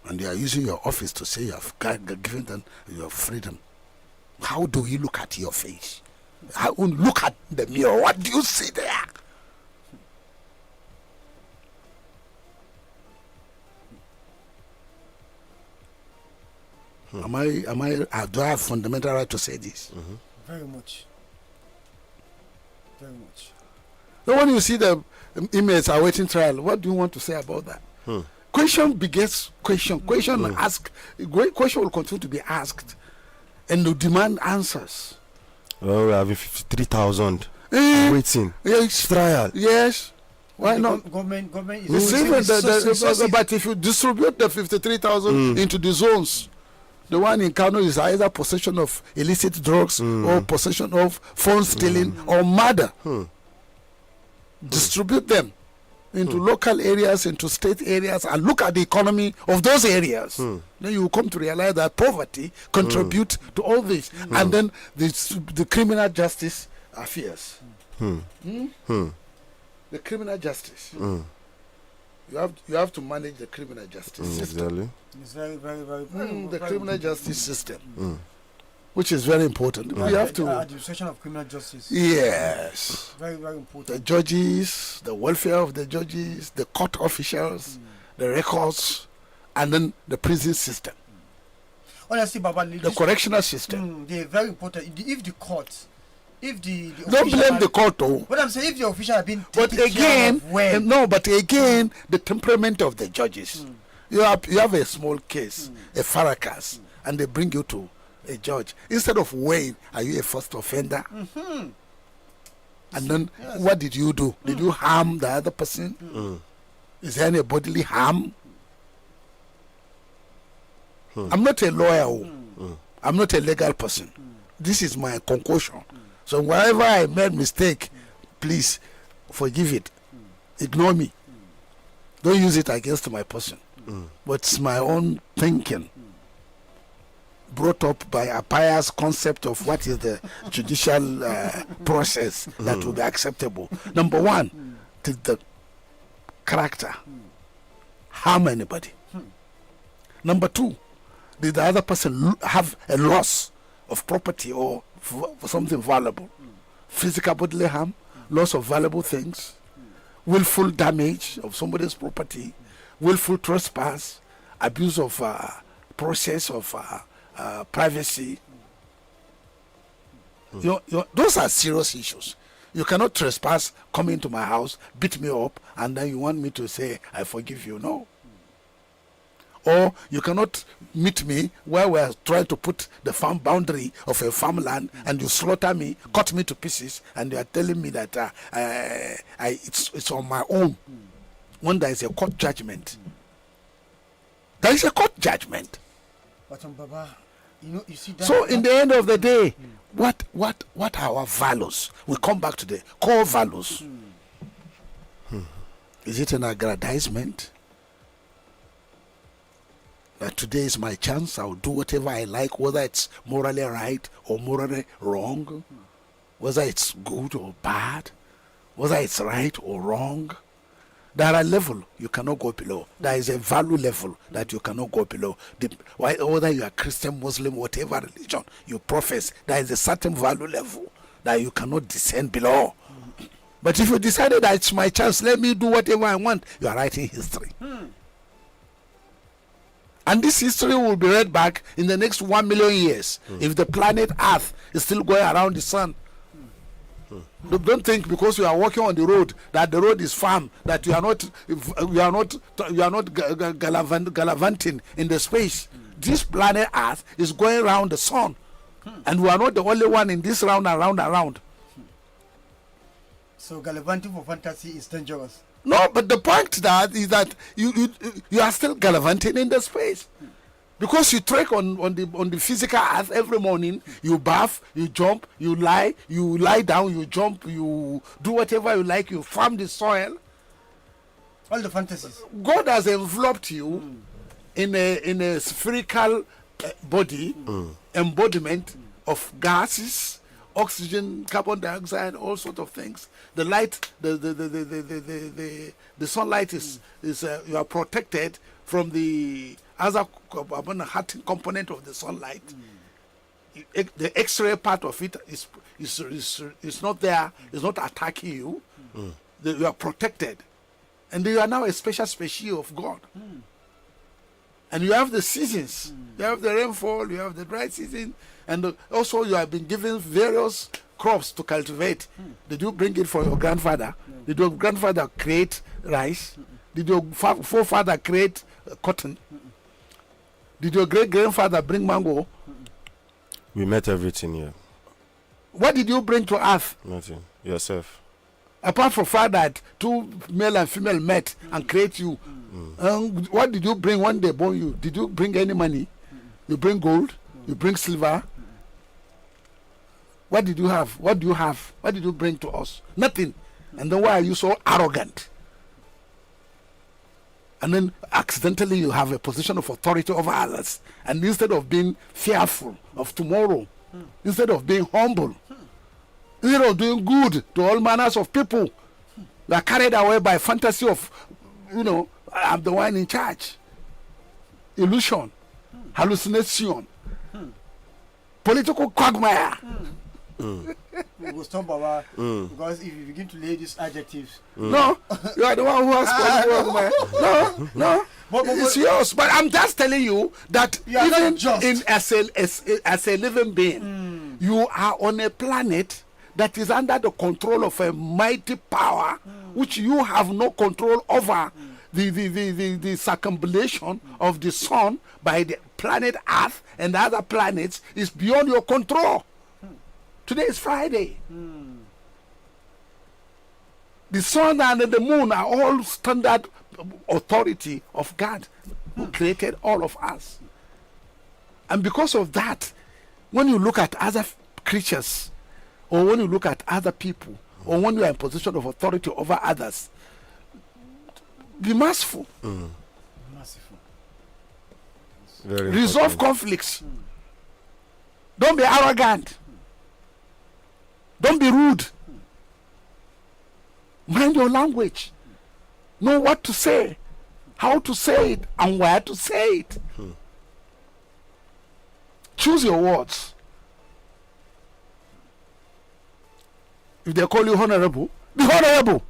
Speaker 8: And they are using your office to say you have given them your freedom. How do you look at your face? How look at the mirror? What do you see there? Do I have fundamental right to say this?
Speaker 7: Very much. Very much.
Speaker 8: So when you see the inmates awaiting trial, what do you want to say about that? Question begets question. Question will continue to be asked, and to demand answers.
Speaker 6: Well, we're having 53,000 waiting.
Speaker 8: Yes.
Speaker 6: Trial.
Speaker 8: Yes. Why not?
Speaker 7: Government is
Speaker 8: but if you distribute the 53,000 into the zones, the one in Kano is either possession of illicit drugs or possession of phone stealing or murder. Distribute them. into local areas, into state areas, and look at the economy of those areas, then you will come to realize that poverty contributes to all this. And then the criminal justice affairs. The criminal justice. You have to manage the criminal justice system.
Speaker 6: Exactly.
Speaker 7: It's very, very, very
Speaker 8: The criminal justice system, which is very important. We have to.
Speaker 7: Administration of criminal justice.
Speaker 8: Yes.
Speaker 7: Very, very
Speaker 8: The
Speaker 7: important.
Speaker 8: judges, the welfare of the judges, the court officials, the records, and then the prison system,
Speaker 7: Honestly, Baba,
Speaker 8: the correctional system.
Speaker 7: they're very important. If the court, if the
Speaker 8: Don't
Speaker 7: official
Speaker 8: blame
Speaker 7: are-
Speaker 8: the court, though.
Speaker 7: What I'm saying, if the official have been
Speaker 8: But
Speaker 7: taken care
Speaker 8: again,
Speaker 7: of well,
Speaker 8: the temperament of the judges. You have a small case, a fracas, and they bring you to a judge. Instead of weighing, are you a first offender? And then what did you do? Did you harm the other person? Is there any bodily harm? I'm not a lawyer. I'm not a legal person. This is my conclusion. So wherever I made mistake, please forgive it. Ignore me. Don't use it against my person. But it's my own thinking, brought up by a pious concept of what is the judicial process that will be acceptable. Number one, did the character harm anybody? Number two, did the other person have a loss of property or something valuable? Physical bodily harm, loss of valuable things, willful damage of somebody's property, willful trespass, abuse of process of privacy. Those are serious issues. You cannot trespass, come into my house, beat me up, and then you want me to say, I forgive you. No. Or you cannot meet me where we are trying to put the farm boundary of a farmland, and you slaughter me, cut me to pieces, and you are telling me that it's on my own. When there is a court judgment, there is a court judgment.
Speaker 7: but Baba, you see that.
Speaker 8: So in the end of the day, what are our values? We come back to the core values. Is it an aggrandizement? That today is my chance, I'll do whatever I like, whether it's morally right or morally wrong, whether it's good or bad, whether it's right or wrong. There are levels you cannot go below. There is a value level that you cannot go below. Whether you are Christian, Muslim, whatever religion you profess, there is a certain value level that you cannot descend below. But if you decided that it's my chance, let me do whatever I want, you are writing history. And this history will be read back in the next 1 million years if the planet Earth is still going around the sun. Don't think because you are walking on the road that the road is firm, that you are not gallivanting in the space. This planet Earth is going around the sun, and we are not the only one in this round and round and round.
Speaker 7: So gallivanting for fantasy is dangerous.
Speaker 8: No, but the point is that you are still gallivanting in the space. Because you trek on the physical earth every morning, you bath, you jump, you lie down, you jump, you do whatever you like, you farm the soil.
Speaker 7: All the fantasies.
Speaker 8: God has enveloped you in a spherical body, embodiment of gases, oxygen, carbon dioxide, all sorts of things. The light, the sunlight is you are protected from the other hurting component of the sunlight. The X-ray part of it is not there. It's not attacking you. You are protected, and you are now a special species of God. And you have the seasons. You have the rainfall. You have the dry season, and also you have been given various crops to cultivate. Did you bring it for your grandfather? Did your grandfather create rice? Did your forefather create cotton? Did your great grandfather bring mango?
Speaker 6: We met everything here.
Speaker 8: What did you bring to earth?
Speaker 6: Nothing. Yourself.
Speaker 8: Apart from fact that two male and female met and create you. What did you bring when they born you? Did you bring any money? You bring gold? You bring silver? What did you have? What do you have? What did you bring to us? Nothing. And then why are you so arrogant? and then accidentally you have a position of authority over others, and instead of being fearful of tomorrow, instead of being humble, instead of doing good to all manners of people, they are carried away by fantasy of, I'm the one in charge, illusion, hallucination, political quagmire.
Speaker 7: We will stop, Baba, because if you begin to lay these adjectives,
Speaker 8: No, you are the one who has political quagmire. No, it's yours. But I'm just telling you that
Speaker 7: You are
Speaker 8: even
Speaker 7: not just.
Speaker 8: as a living being, you are on a planet that is under the control of a mighty power, which you have no control over. The circumambulation of the sun by the planet Earth and the other planets is beyond your control. Today is Friday. The sun and the moon are all standard authority of God, who created all of us. And because of that, when you look at other creatures, or when you look at other people, or when you are in position of authority over others, be merciful.
Speaker 7: merciful.
Speaker 6: Very
Speaker 8: Resolve
Speaker 6: important.
Speaker 8: conflicts. Don't be arrogant. Don't be rude. Mind your language. Know what to say, how to say it, and where to say it. Choose your words. If they call you honorable, be honorable.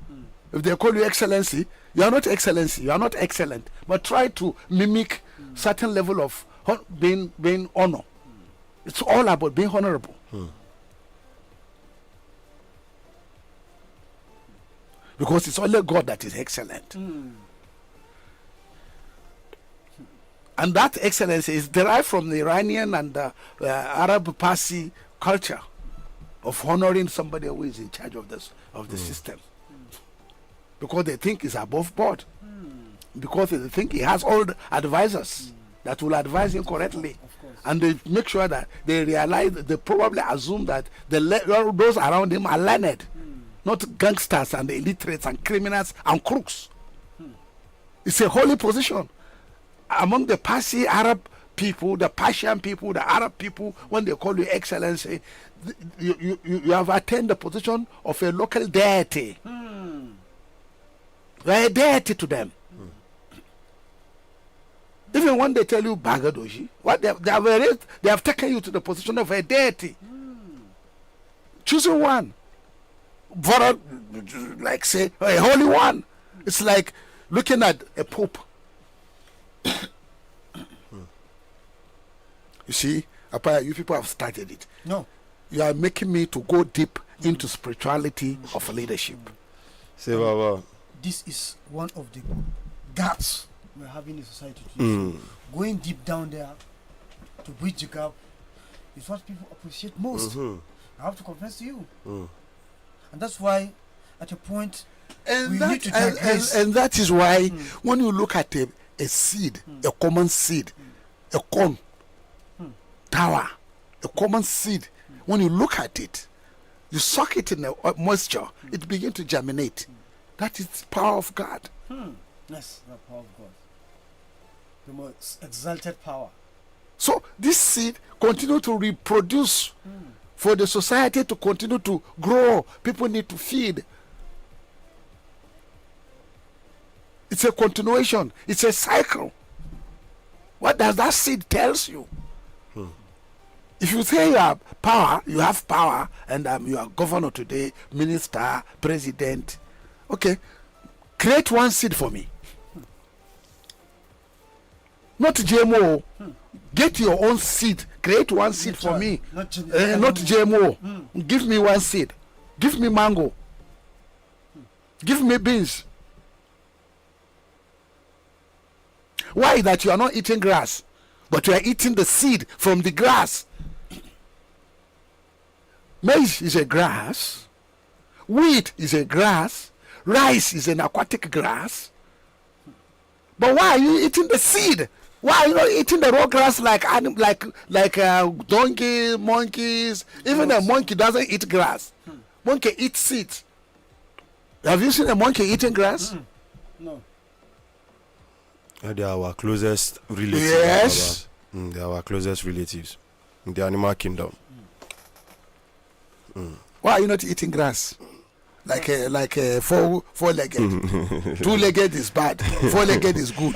Speaker 8: If they call you excellency, you are not excellency, you are not excellent. But try to mimic certain level of being honor. It's all about being honorable. Because it's only God that is excellent. And that excellence is derived from the Iranian and Arab Parsi culture of honoring somebody who is in charge of the system. Because they think he's above board. Because they think he has all the advisors that will advise him correctly. And they make sure that they realize, they probably assume that those around him are learned. Not gangsters and illiterates and criminals and crooks. It's a holy position. Among the Parsi Arab people, the Persian people, the Arab people, when they call you excellency, you have attained the position of a local deity. You are a deity to them. Even when they tell you Bagadoji, what they have taken you to the position of a deity. Choosing one. For like say a holy one. It's like looking at a pope. You see, Appa, you people have started it.
Speaker 7: No.
Speaker 8: You are making me to go deep into spirituality of leadership.
Speaker 6: Say, Baba.
Speaker 7: This is one of the gaps we're having in society today. Going deep down there to bridge the gap is what people appreciate most. I have to confess to you. And that's why, at a point, we need to digress.
Speaker 8: And that is why, when you look at a seed, a common seed, a corn, tower, a common seed, when you look at it, you soak it in the moisture, it begins to germinate. That is the power of God.
Speaker 7: Yes, the power of God. The most exalted power.
Speaker 8: So this seed continue to reproduce. For the society to continue to grow, people need to feed. It's a continuation. It's a cycle. What does that seed tells you? If you say you have power, and you are governor today, minister, president, okay, create one seed for me. Not GMO. Get your own seed. Create one seed for me. Not GMO. Give me one seed. Give me mango. Give me beans. Why that you are not eating grass, but you are eating the seed from the grass? Maize is a grass. Wheat is a grass. Rice is an aquatic grass. But why are you eating the seed? Why are you not eating the raw grass like donkey, monkeys? Even a monkey doesn't eat grass. Monkey eats seeds. Have you seen a monkey eating grass?
Speaker 7: No.
Speaker 6: They are our closest relatives.
Speaker 8: Yes.
Speaker 6: They are our closest relatives in the animal kingdom.
Speaker 8: Why are you not eating grass? Like a four-legged. Two-legged is bad. Four-legged is good.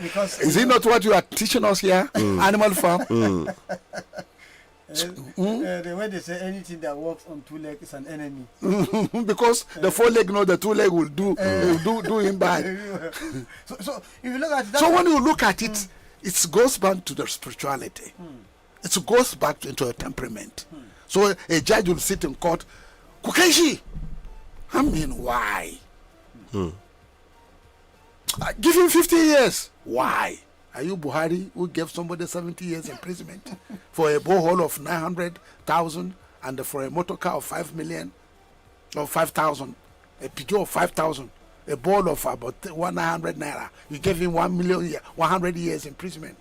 Speaker 7: Because
Speaker 8: Is it not what you are teaching us here? Animal farm.
Speaker 7: the way they say anything that walks on two legs is an enemy.
Speaker 8: Because the four-leg know the two-leg will do him bad.
Speaker 7: So if you look at that,
Speaker 8: So when you look at it, it goes back to the spirituality. It goes back into a temperament. So a judge will sit in court, Kukeshi. I mean, why? Give him 50 years. Why? Are you Buhari who gave somebody 70 years imprisonment for a borehole of 900,000 and for a motor car of 5 million or 5,000, a Peugeot of 5,000, a ball of about 100 naira? You gave him 100 years imprisonment.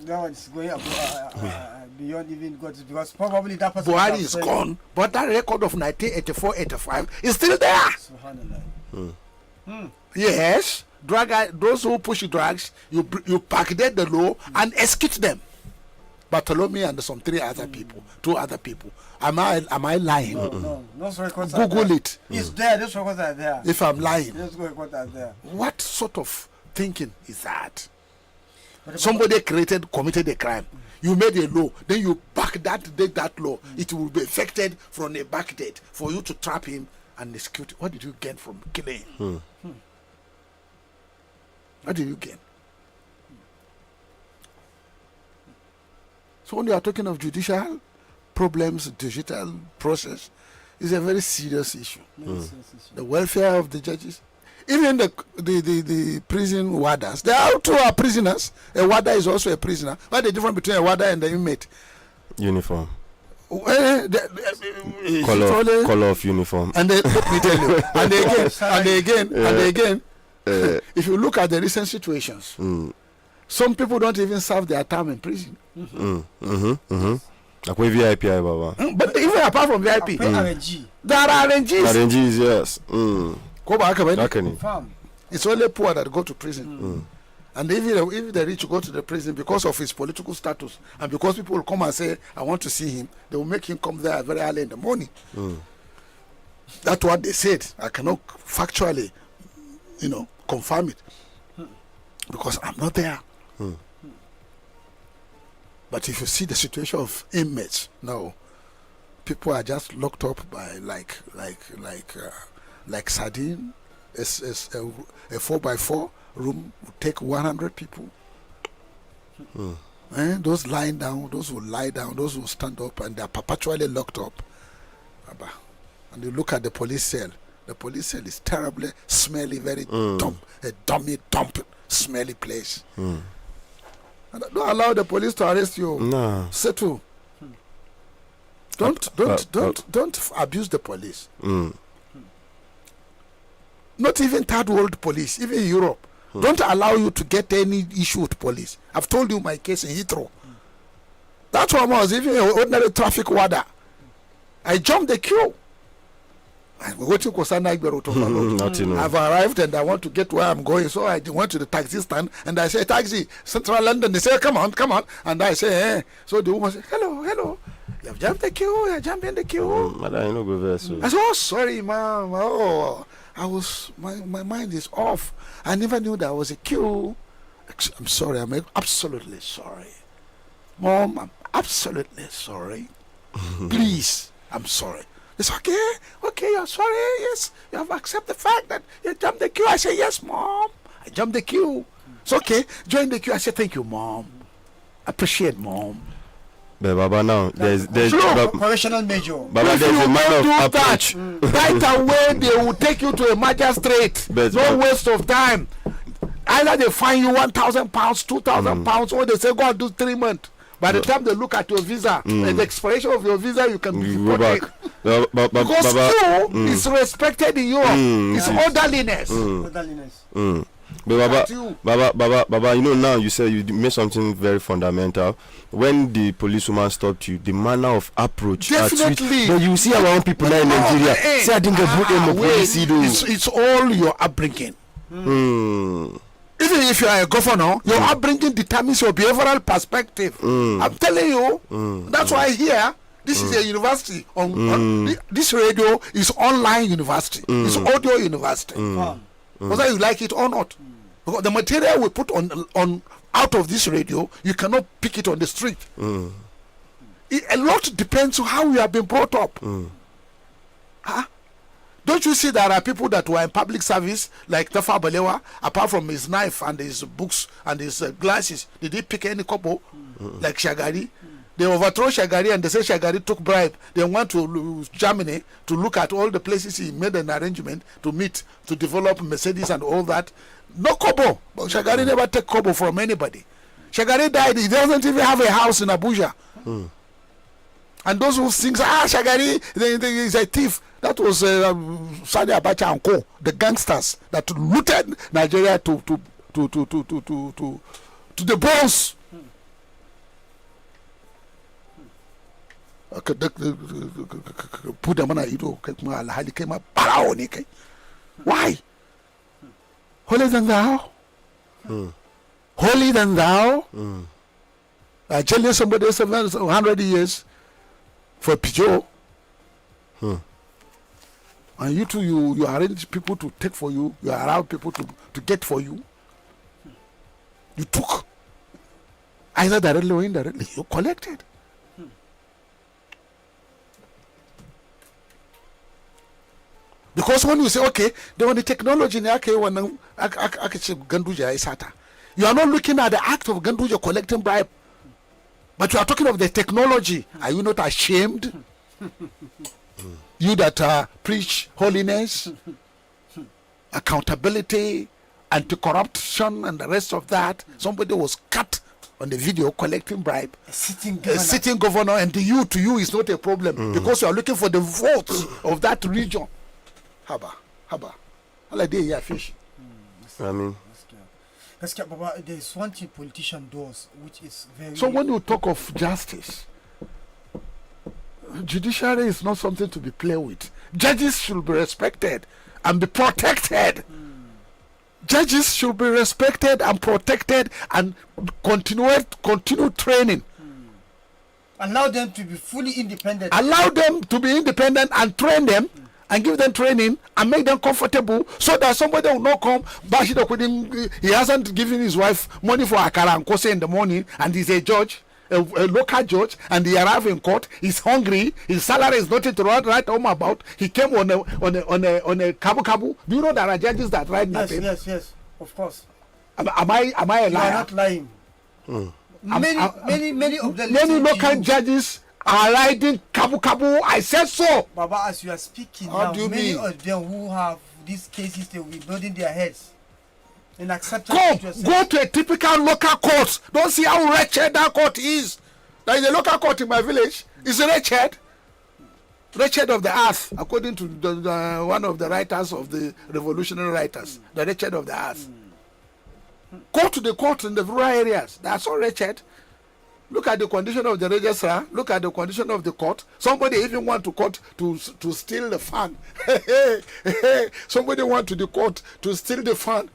Speaker 7: that one is going beyond even God, because probably that person.
Speaker 8: Buhari is gone, but that record of 1984-85 is still there. Yes, those who push drugs, you backdate the law and execute them. Bartholomew and some two other people. Am I lying?
Speaker 7: No, those records
Speaker 8: Google
Speaker 7: are there.
Speaker 8: it.
Speaker 7: It's there. Those records are there.
Speaker 8: If I'm lying,
Speaker 7: Those records are there.
Speaker 8: what sort of thinking is that? Somebody committed a crime. You made a law, then you backdate that law. It will be effected from a backdate for you to trap him and execute. What did you gain from killing him? What did you gain? So when you are talking of judicial problems, digital process, it's a very serious issue. The welfare of the judges, even the prison warders, they are two are prisoners. A warder is also a prisoner. What's the difference between a warder and the inmate?
Speaker 6: Uniform.
Speaker 8: Color
Speaker 6: of uniform.
Speaker 8: And let me tell you, and again, if you look at the recent situations, some people don't even serve their time in prison.
Speaker 6: Like we VIP, Baba.
Speaker 8: But even apart from VIP, there are RNGs.
Speaker 6: RNGs, yes.
Speaker 8: Go back,
Speaker 7: Farm.
Speaker 8: it's only poor that go to prison. And if the rich go to the prison because of his political status, and because people will come and say, I want to see him, they will make him come there very early in the morning. That's what they said. I cannot factually, confirm it because I'm not there. But if you see the situation of inmates now, people are just locked up by like sardine. It's a 4x4 room would take 100 people. Those lying down, those will lie down, those will stand up, and they are perpetually locked up. And you look at the police cell. The police cell is terribly smelly, very dumb, smelly place. And don't allow the police to arrest you.
Speaker 6: No.
Speaker 8: Settle. Don't abuse the police. Not even third world police, even Europe. Don't allow you to get any issue with police. I've told you my case in Heathrow. That one was even an ordinary traffic warder. I jumped the queue. I'm waiting for I've arrived and I want to get where I'm going. So I went to the taxi stand and I said, taxi, Central London. They say, come on. And I say, eh. So the woman said, hello. You have jumped the queue. You have jumped in the queue. I said, oh, sorry, ma'am. Oh, my mind is off. I never knew there was a queue. I'm sorry. I'm absolutely sorry. Mom, I'm absolutely sorry. Please, I'm sorry. It's okay, you're sorry, yes. You have accepted the fact that you jumped the queue. I say, yes, Mom. I jumped the queue. It's okay. Join the queue. I say, thank you, Mom. Appreciate, Mom.
Speaker 6: But Baba, now there's
Speaker 7: operational major.
Speaker 6: Baba, there's a matter of approach.
Speaker 8: Right away, they will take you to a magistrate. No waste of time. Either they fine you 1,000 pounds, 2,000 pounds, or they say go and do 3 months. By the time they look at your visa, at the expiration of your visa, you can
Speaker 6: go back.
Speaker 8: Because queue is respected in Europe. It's orderliness.
Speaker 6: But Baba, now you said you made something very fundamental. When the policewoman stopped you, the manner of approach.
Speaker 8: Definitely.
Speaker 6: But you see our own people now in Nigeria.
Speaker 8: It's all your upbringing. Even if you are a governor, your upbringing determines your behavioral perspective. I'm telling you. That's why here, this is a university. This radio is online university. It's audio university. Whether you like it or not. Because the material we put on out of this radio, you cannot pick it on the street. A lot depends on how you have been brought up. Don't you see there are people that were in public service, like Tafa Balewa, apart from his knife and his books and his glasses, did he pick any couple? Like Shagari? They overthrow Shagari and they say Shagari took bribe. They went to Germany to look at all the places he made an arrangement to meet, to develop Mercedes and all that. No kobo. But Shagari never take kobo from anybody. Shagari died. He doesn't even have a house in Abuja. And those who think, Shagari is a thief. That was Sani Abacha and Co., the gangsters that looted Nigeria to the bones. Put them on a why? Holier than thou? Holier than thou? I tell you, somebody 700 years for Pijot. And you too, you arrange people to take for you. You allow people to get for you. You took. Either directly or indirectly. You collected. Because when you say, okay, they want the technology, you are not looking at the act of Ganduja collecting bribe. But you are talking of the technology. Are you not ashamed? You that preach holiness, accountability, anti-corruption, and the rest of that. Somebody was cut on the video collecting bribe. A sitting governor, and to you is not a problem because you are looking for the votes of that region. Haba. All day you are fishing.
Speaker 6: I mean,
Speaker 7: there's one thing politician does, which is very.
Speaker 8: So when you talk of justice, judiciary is not something to be played with. Judges should be respected and be protected. Judges should be respected and protected and continue training.
Speaker 7: Allow them to be fully independent.
Speaker 8: Allow them to be independent and train them and give them training and make them comfortable so that somebody will not come. He hasn't given his wife money for akara and kose in the morning and he's a judge. A local judge, and he arrived in court. He's hungry. His salary is nothing to write home about. He came on a kabu. Do you know there are judges that write nothing?
Speaker 7: Yes, of course.
Speaker 8: Am I a liar?
Speaker 7: You are not lying. Many of the
Speaker 8: local judges are writing kabu. I said so.
Speaker 7: Baba, as you are speaking now, many of them who have these cases, they will be building their heads. Go to a typical local court. Don't see how wretched that court is. There is a local court in my village. It's wretched of the earth, according to one of the writers of the revolutionary writers. The wretched of the earth. Go to the court in the rural areas. They are so wretched. Look at the condition of the registrar. Look at the condition of the court. Somebody even want to court to steal the fan. Somebody want to the court to steal the fan.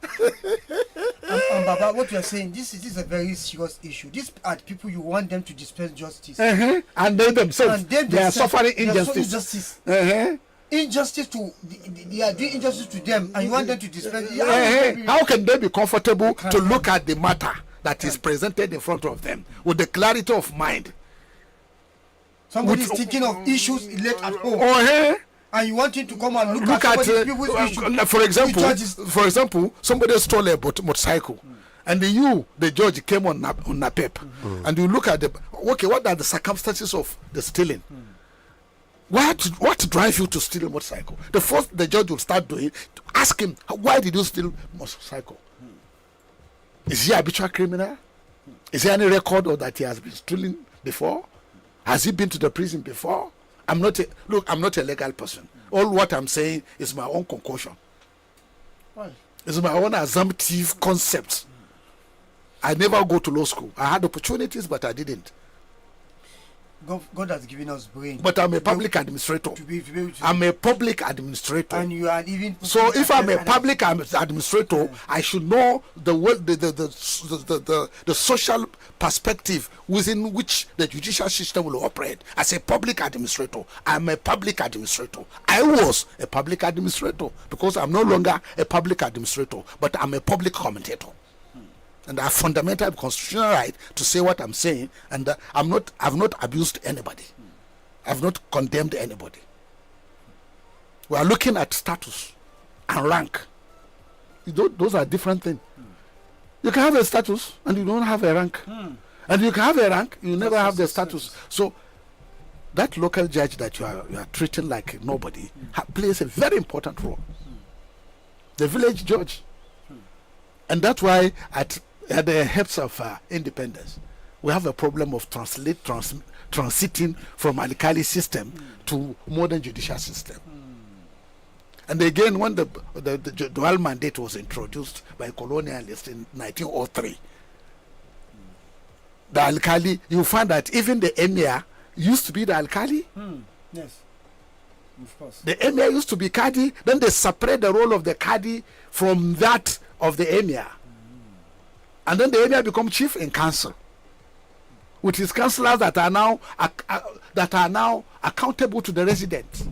Speaker 7: Baba, what you are saying, this is a very serious issue. These are people you want them to dispense justice.
Speaker 8: And they themselves, they are suffering injustice.
Speaker 7: Injustice to they are doing injustice to them, and you want them to dispense.
Speaker 8: How can they be comfortable to look at the matter that is presented in front of them with the clarity of mind?
Speaker 7: Somebody is thinking of issues late at home, and you want him to come and look at people's issues.
Speaker 8: For example, somebody stole a motorcycle, and the judge came on NAPEP, and you look at what are the circumstances of the stealing? What drives you to steal a motorcycle? The first the judge will start doing, ask him, why did you steal motorcycle? Is he a habitual criminal? Is there any record of that he has been stealing before? Has he been to the prison before? I'm not a legal person. All what I'm saying is my own concoction.
Speaker 7: Why?
Speaker 8: It's my own assumptive concepts. I never go to law school. I had opportunities, but I didn't.
Speaker 7: God has given us brain.
Speaker 8: But I'm a public administrator.
Speaker 7: To be able to,
Speaker 8: I'm a public administrator.
Speaker 7: and you are even.
Speaker 8: So if I'm a public administrator, I should know the social perspective within which the judicial system will operate. As a public administrator, I'm a public administrator. I was a public administrator because I'm no longer a public administrator, but I'm a public commentator. And I have fundamental constitutional right to say what I'm saying, and I've not abused anybody. I've not condemned anybody. We are looking at status and rank. Those are different things. You can have a status and you don't have a rank. And you can have a rank, you never have the status. So that local judge that you are treating like nobody plays a very important role. The village judge. And that's why at the heads of independence, we have a problem of transiting from Alikali system to modern judicial system. And again, when the dual mandate was introduced by colonialists in 1903, the Alkali, you find that even the emir used to be the Alkali.
Speaker 7: Yes, of course.
Speaker 8: The emir used to be Kadi, then they separate the role of the Kadi from that of the emir. And then the emir becomes chief in council, with his councillors that are now accountable to the resident,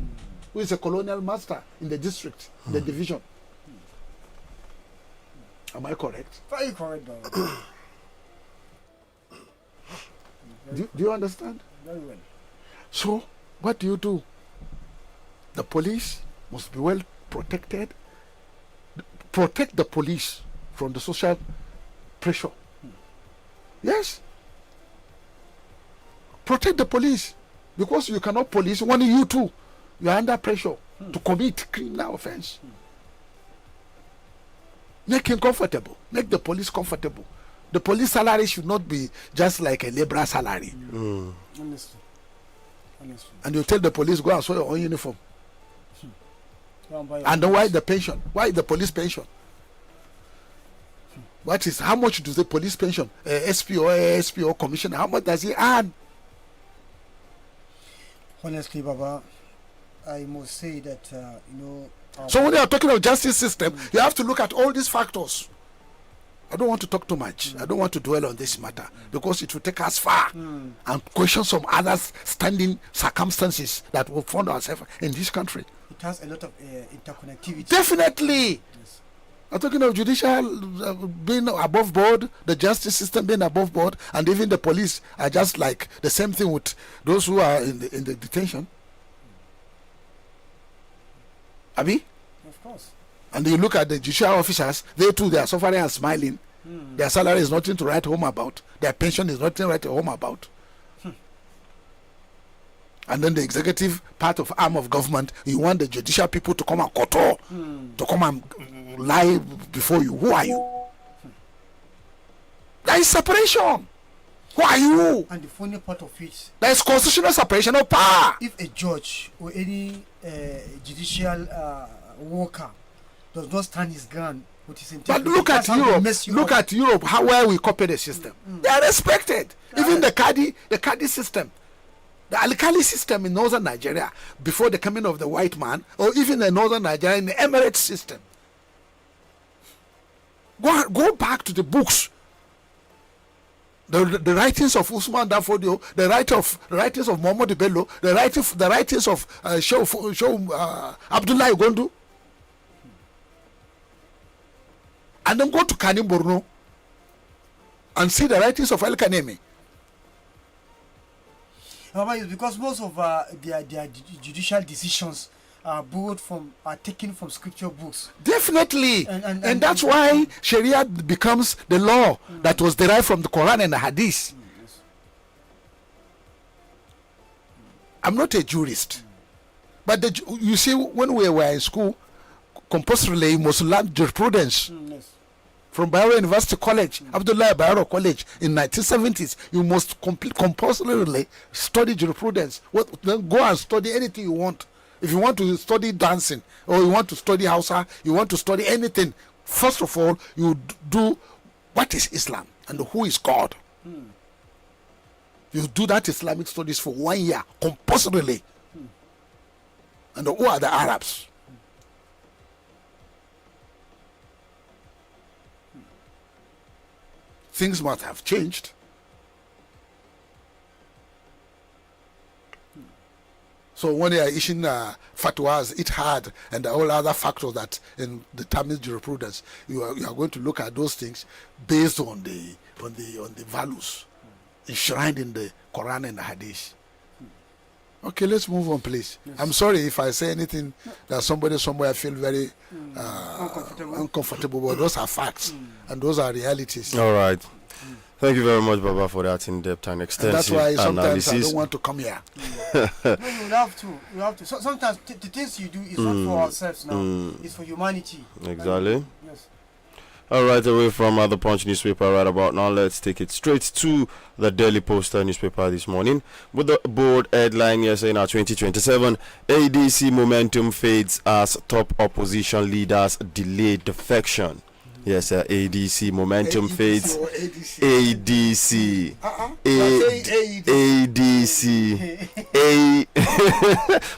Speaker 8: who is a colonial master in the district, the division. Am I correct?
Speaker 7: Very correct, though.
Speaker 8: Do you understand?
Speaker 7: Very well.
Speaker 8: So, what do? The police must be well protected. Protect the police from the social pressure. Yes. Protect the police, because you cannot police only you too. You are under pressure to commit criminal offense. Make him comfortable. Make the police comfortable. The police salary should not be just like a labor salary.
Speaker 7: Honestly.
Speaker 8: And you tell the police, go and sew your own uniform. And then why the pension? Why the police pension? How much does the police pension? SP or ASP or commissioner, how much does he earn?
Speaker 7: Honestly, Baba, I must say that,
Speaker 8: so when you are talking of justice system, you have to look at all these factors. I don't want to talk too much. I don't want to dwell on this matter because it will take us far and question some other standing circumstances that we found ourselves in this country.
Speaker 7: It has a lot of interconnectivity.
Speaker 8: Definitely.
Speaker 7: Yes.
Speaker 8: I'm talking of judicial being above board, the justice system being above board, and even the police are just like the same thing with those who are in the detention. Abi?
Speaker 7: Of course.
Speaker 8: And you look at the judicial officers, they too, they are suffering and smiling. Their salary is nothing to write home about. Their pension is nothing to write home about. And then the executive part of arm of government, you want the judicial people to come and kotor, to come and lie before you. Who are you? There is separation. Who are you?
Speaker 7: And the funny part of it,
Speaker 8: there is constitutional separation of power.
Speaker 7: If a judge or any judicial worker does not stand his ground with his integrity,
Speaker 8: but look at Europe. Look at Europe. How well we copy the system. They are respected. Even the Kadi system, the Alikali system in northern Nigeria before the coming of the white man, or even the northern Nigeria in the Emirates system. Go back to the books. The writings of Usman Danfodio, the writings of Muhammad Bello, the writings of Abdullah Igondu, and then go to Kanim Borno and see the writings of El Kanemi.
Speaker 7: Because most of their judicial decisions are taken from scripture books.
Speaker 8: Definitely, and that's why Sharia becomes the law that was derived from the Quran and the Hadith.
Speaker 7: Yes.
Speaker 8: I'm not a jurist, but you see, when we were in school, compulsorily you must learn jurisprudence.
Speaker 7: Yes.
Speaker 8: From Bayero University College, Abdullah Bayero College in 1970s, you must compulsorily study jurisprudence. Then go and study anything you want. If you want to study dancing, or you want to study Hausa, you want to study anything, first of all, you do what is Islam and who is God. You do that Islamic studies for 1 year compulsorily. And who are the Arabs? Things must have changed. So when they are issuing fatwas, it hard, and all other factors that in the Tamil jurisprudence, you are going to look at those things based on the values enshrined in the Quran and the Hadith. Okay, let's move on, please. Yes. I'm sorry if I say anything that somebody somewhere feel very uncomfortable, but those are facts and those are realities.
Speaker 6: All right. Thank you very much, Baba, for that in-depth and extensive
Speaker 8: analysis. That's why sometimes
Speaker 6: analysis.
Speaker 8: I don't want to come here.
Speaker 7: No, you have to. You have to. So sometimes the things you do is not for ourselves now. It's for humanity.
Speaker 6: Exactly.
Speaker 7: Yes.
Speaker 6: All right, away from the Punch newspaper right about now, let's take it straight to the Daily Poster newspaper this morning with the bold headline here saying our 2027 ADC momentum fades as top opposition leaders delay defection. Yes, ADC momentum fades. ADC. ADC.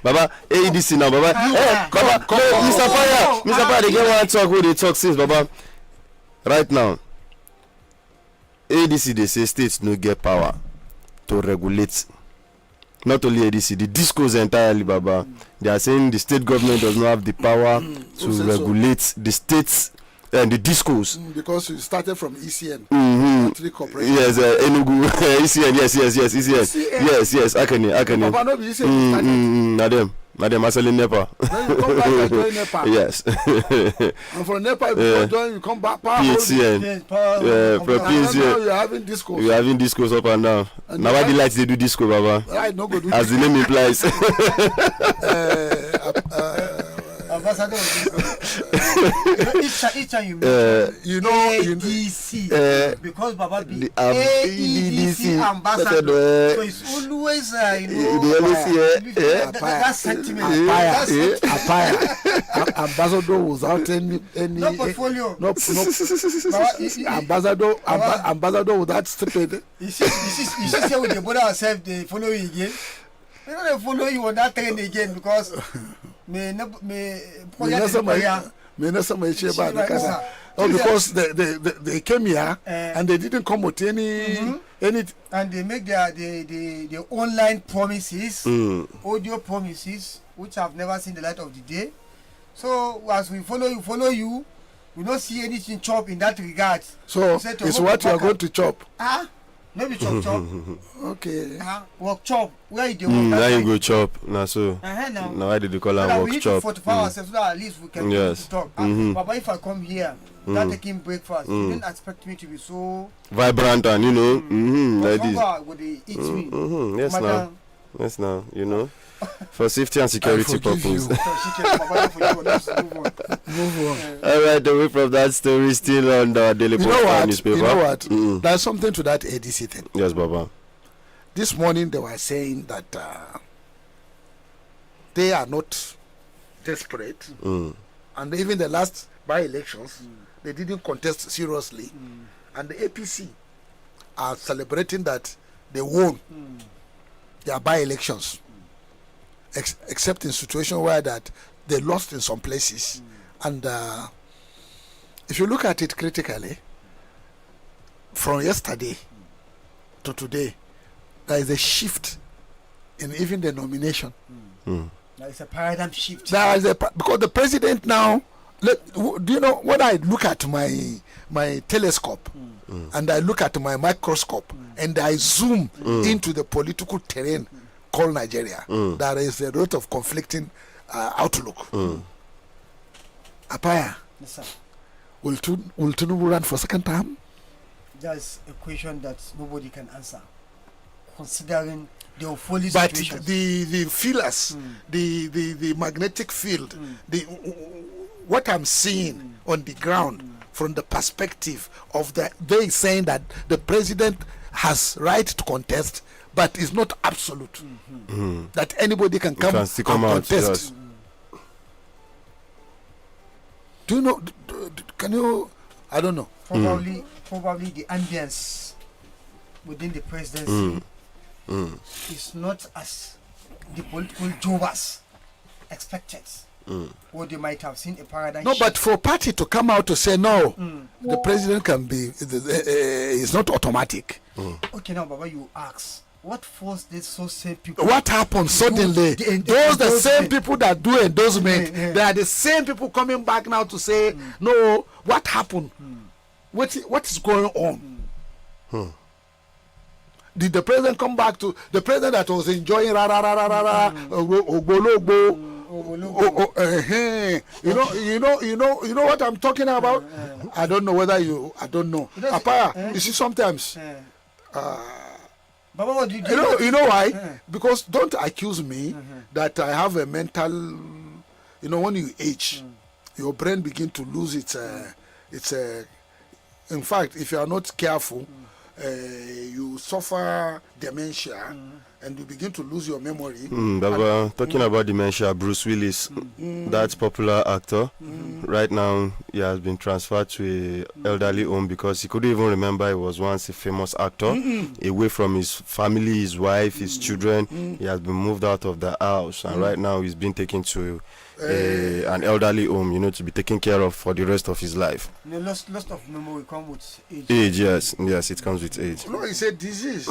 Speaker 6: Baba, ADC now, Baba. Baba, Mr. Fire, they get one talk who they talk since, Baba. Right now, ADC, they say states no get power to regulate. Not only ADC, the discos entirely, Baba. They are saying the state government does not have the power to regulate the states and the discos.
Speaker 8: Because you started from ECN. Three corporations.
Speaker 6: Yes, Enugu, ECN, yes, ECN. Yes, Akane.
Speaker 8: Papa, no be ECN.
Speaker 6: Madam, Asali Nepa.
Speaker 8: Then you come back and join Nepa.
Speaker 6: Yes.
Speaker 8: And from Nepa, you come back.
Speaker 6: PHCN. From
Speaker 8: PHCN.
Speaker 6: PHCN.
Speaker 8: You're having discourse.
Speaker 6: You're having discourse up and down. Now, why the lights they do disco, Baba?
Speaker 8: Right, no good.
Speaker 6: As the name implies.
Speaker 7: Ambassador, each time you ADC because Baba be ADC ambassador, so it's always that sentiment.
Speaker 8: Ambassador without any
Speaker 7: no portfolio,
Speaker 8: no ambassador without stupid.
Speaker 7: You see with the border ourselves, they follow you again. They don't follow you on that train again because because
Speaker 8: they came here and they didn't come with any
Speaker 7: and they make their online promises, audio promises, which have never seen the light of the day. So as we follow you, we don't see anything chop in that regard.
Speaker 8: So it's what you are going to chop.
Speaker 7: Maybe chop.
Speaker 8: Okay.
Speaker 7: Work chop. Where you
Speaker 6: now you go chop. Now so. Now why did you call her work chop?
Speaker 7: We need to 45 ourselves so that at least we can talk. But if I come here, not taking breakfast, you didn't expect me to be so
Speaker 6: vibrant and like this.
Speaker 7: Would they eat me?
Speaker 6: Yes now. You know. For safety and security purposes.
Speaker 8: Move on.
Speaker 6: All right, away from that story, still on the Daily Post newspaper.
Speaker 8: You know what? There's something to that ADC thing.
Speaker 6: Yes, Baba.
Speaker 8: This morning they were saying that they are not desperate, and even the last by-elections, they didn't contest seriously, and the APC are celebrating that they won their by-elections. Except in situation where that they lost in some places, and if you look at it critically, from yesterday to today, there is a shift in even the nomination.
Speaker 7: There is a paradigm shift.
Speaker 8: Because the president now, do you know when I look at my telescope and I look at my microscope and I zoom into the political terrain called Nigeria, there is a lot of conflicting outlook. Apaya,
Speaker 7: yes, sir.
Speaker 8: Will Tinubu run for second term?
Speaker 7: That's a question that nobody can answer, considering the Ofoli
Speaker 8: but
Speaker 7: situation.
Speaker 8: the feelers, the magnetic field, what I'm seeing on the ground from the perspective of they saying that the president has right to contest, but it's not absolute that anybody can come and contest.
Speaker 6: Yes.
Speaker 8: Do you know? Can you? I don't know.
Speaker 7: Probably the ambience within the presidency is not as the political jobbers expected. Or they might have seen a paradigm.
Speaker 8: No, but for party to come out to say no, the president can be, it's not automatic.
Speaker 7: Okay, now, Baba, you ask, what forced these so same people?
Speaker 8: What happened suddenly? Those the same people that do endorsement, they are the same people coming back now to say, no, what happened? What is going on? Did the president come back to the president that was enjoying ogologo? You know what I'm talking about. I don't know whether I don't know. Apaya, you see sometimes.
Speaker 7: Baba, what do
Speaker 8: You know why? Because don't accuse me that I have a mental. When you age, your brain begin to lose its. In fact, if you are not careful, you suffer dementia. And you begin to lose your memory.
Speaker 6: Talking about dementia, Bruce Willis, that popular actor, right now he has been transferred to a elderly home because he couldn't even remember he was once a famous actor. Away from his family, his wife, his children, he has been moved out of the house, and right now he's been taken to an elderly home, to be taken care of for the rest of his life.
Speaker 7: Loss of memory comes with age.
Speaker 6: Age, yes, it comes with age.
Speaker 8: No, it's a disease.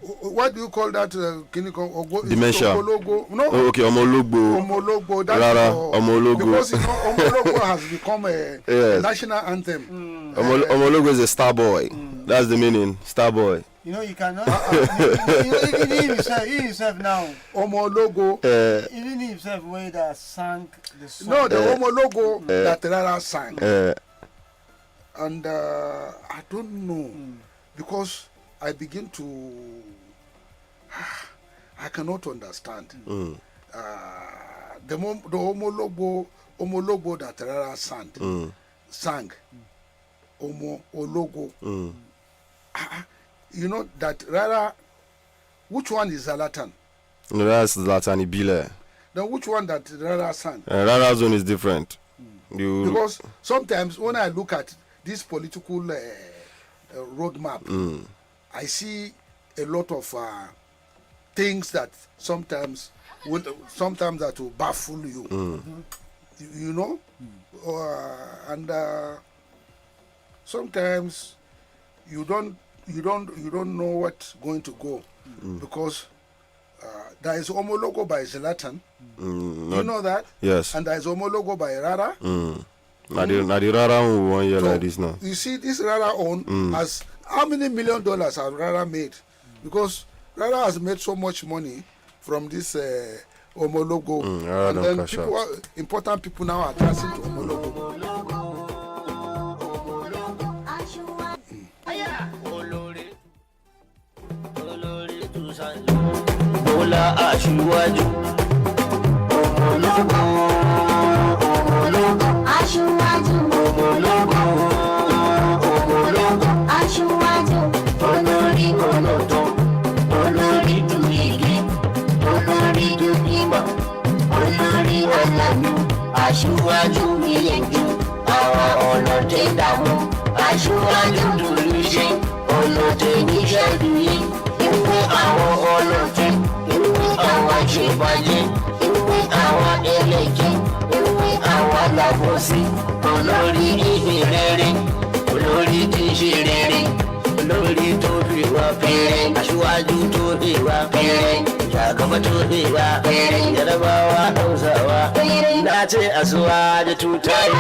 Speaker 8: What do you call that?
Speaker 6: Dementia.
Speaker 8: No.
Speaker 6: Oh, okay, homologo.
Speaker 8: Homologo.
Speaker 6: Rara, homologo.
Speaker 8: Because homologo has become a national anthem.
Speaker 6: Homologo is a star boy. That's the meaning, star boy.
Speaker 7: You cannot. He himself now.
Speaker 8: Homologo.
Speaker 7: Even himself, where that sang the song.
Speaker 8: No, the homologo that Rara sang. And I don't know because I begin to. I cannot understand. The homologo that Rara sang. Homologo. That Rara. Which one is Zlatan?
Speaker 6: No, that's Zlatan Ibile.
Speaker 8: Then which one that Rara sang?
Speaker 6: Rara's one is different.
Speaker 8: Because sometimes when I look at this political roadmap, I see a lot of things that sometimes that will baffle you. And sometimes you don't know what's going to go because there is homologo by Zlatan. You know that?
Speaker 6: Yes.
Speaker 8: And there is homologo by Rara.
Speaker 6: Now the Rara one 1 year like this now.
Speaker 8: You see, this Rara own has how many $1 million has Rara made? Because Rara has made so much money from this homologo, and then important people now are dancing to homologo.
Speaker 9: Aṣíwájú ìyẹ̀jú àwọn ọlọ́dẹ dààmú aṣíwájú dùlùṣe ọlọ́dẹ níṣẹ́jú yìí ìwé àwọn ọlọ́dẹ ìwé àwọn àṣebàjẹ́ ìwé àwọn ẹlẹ́jẹ̀ ìwé àwọn alábòsí olórí ìhìnrere olórí tí ń ṣe rere olórí tó fi wá péré aṣíwájú tó fi wá péré. Gaba to hewa, Yarabawa Hausawa, na ce asuwa da tutai.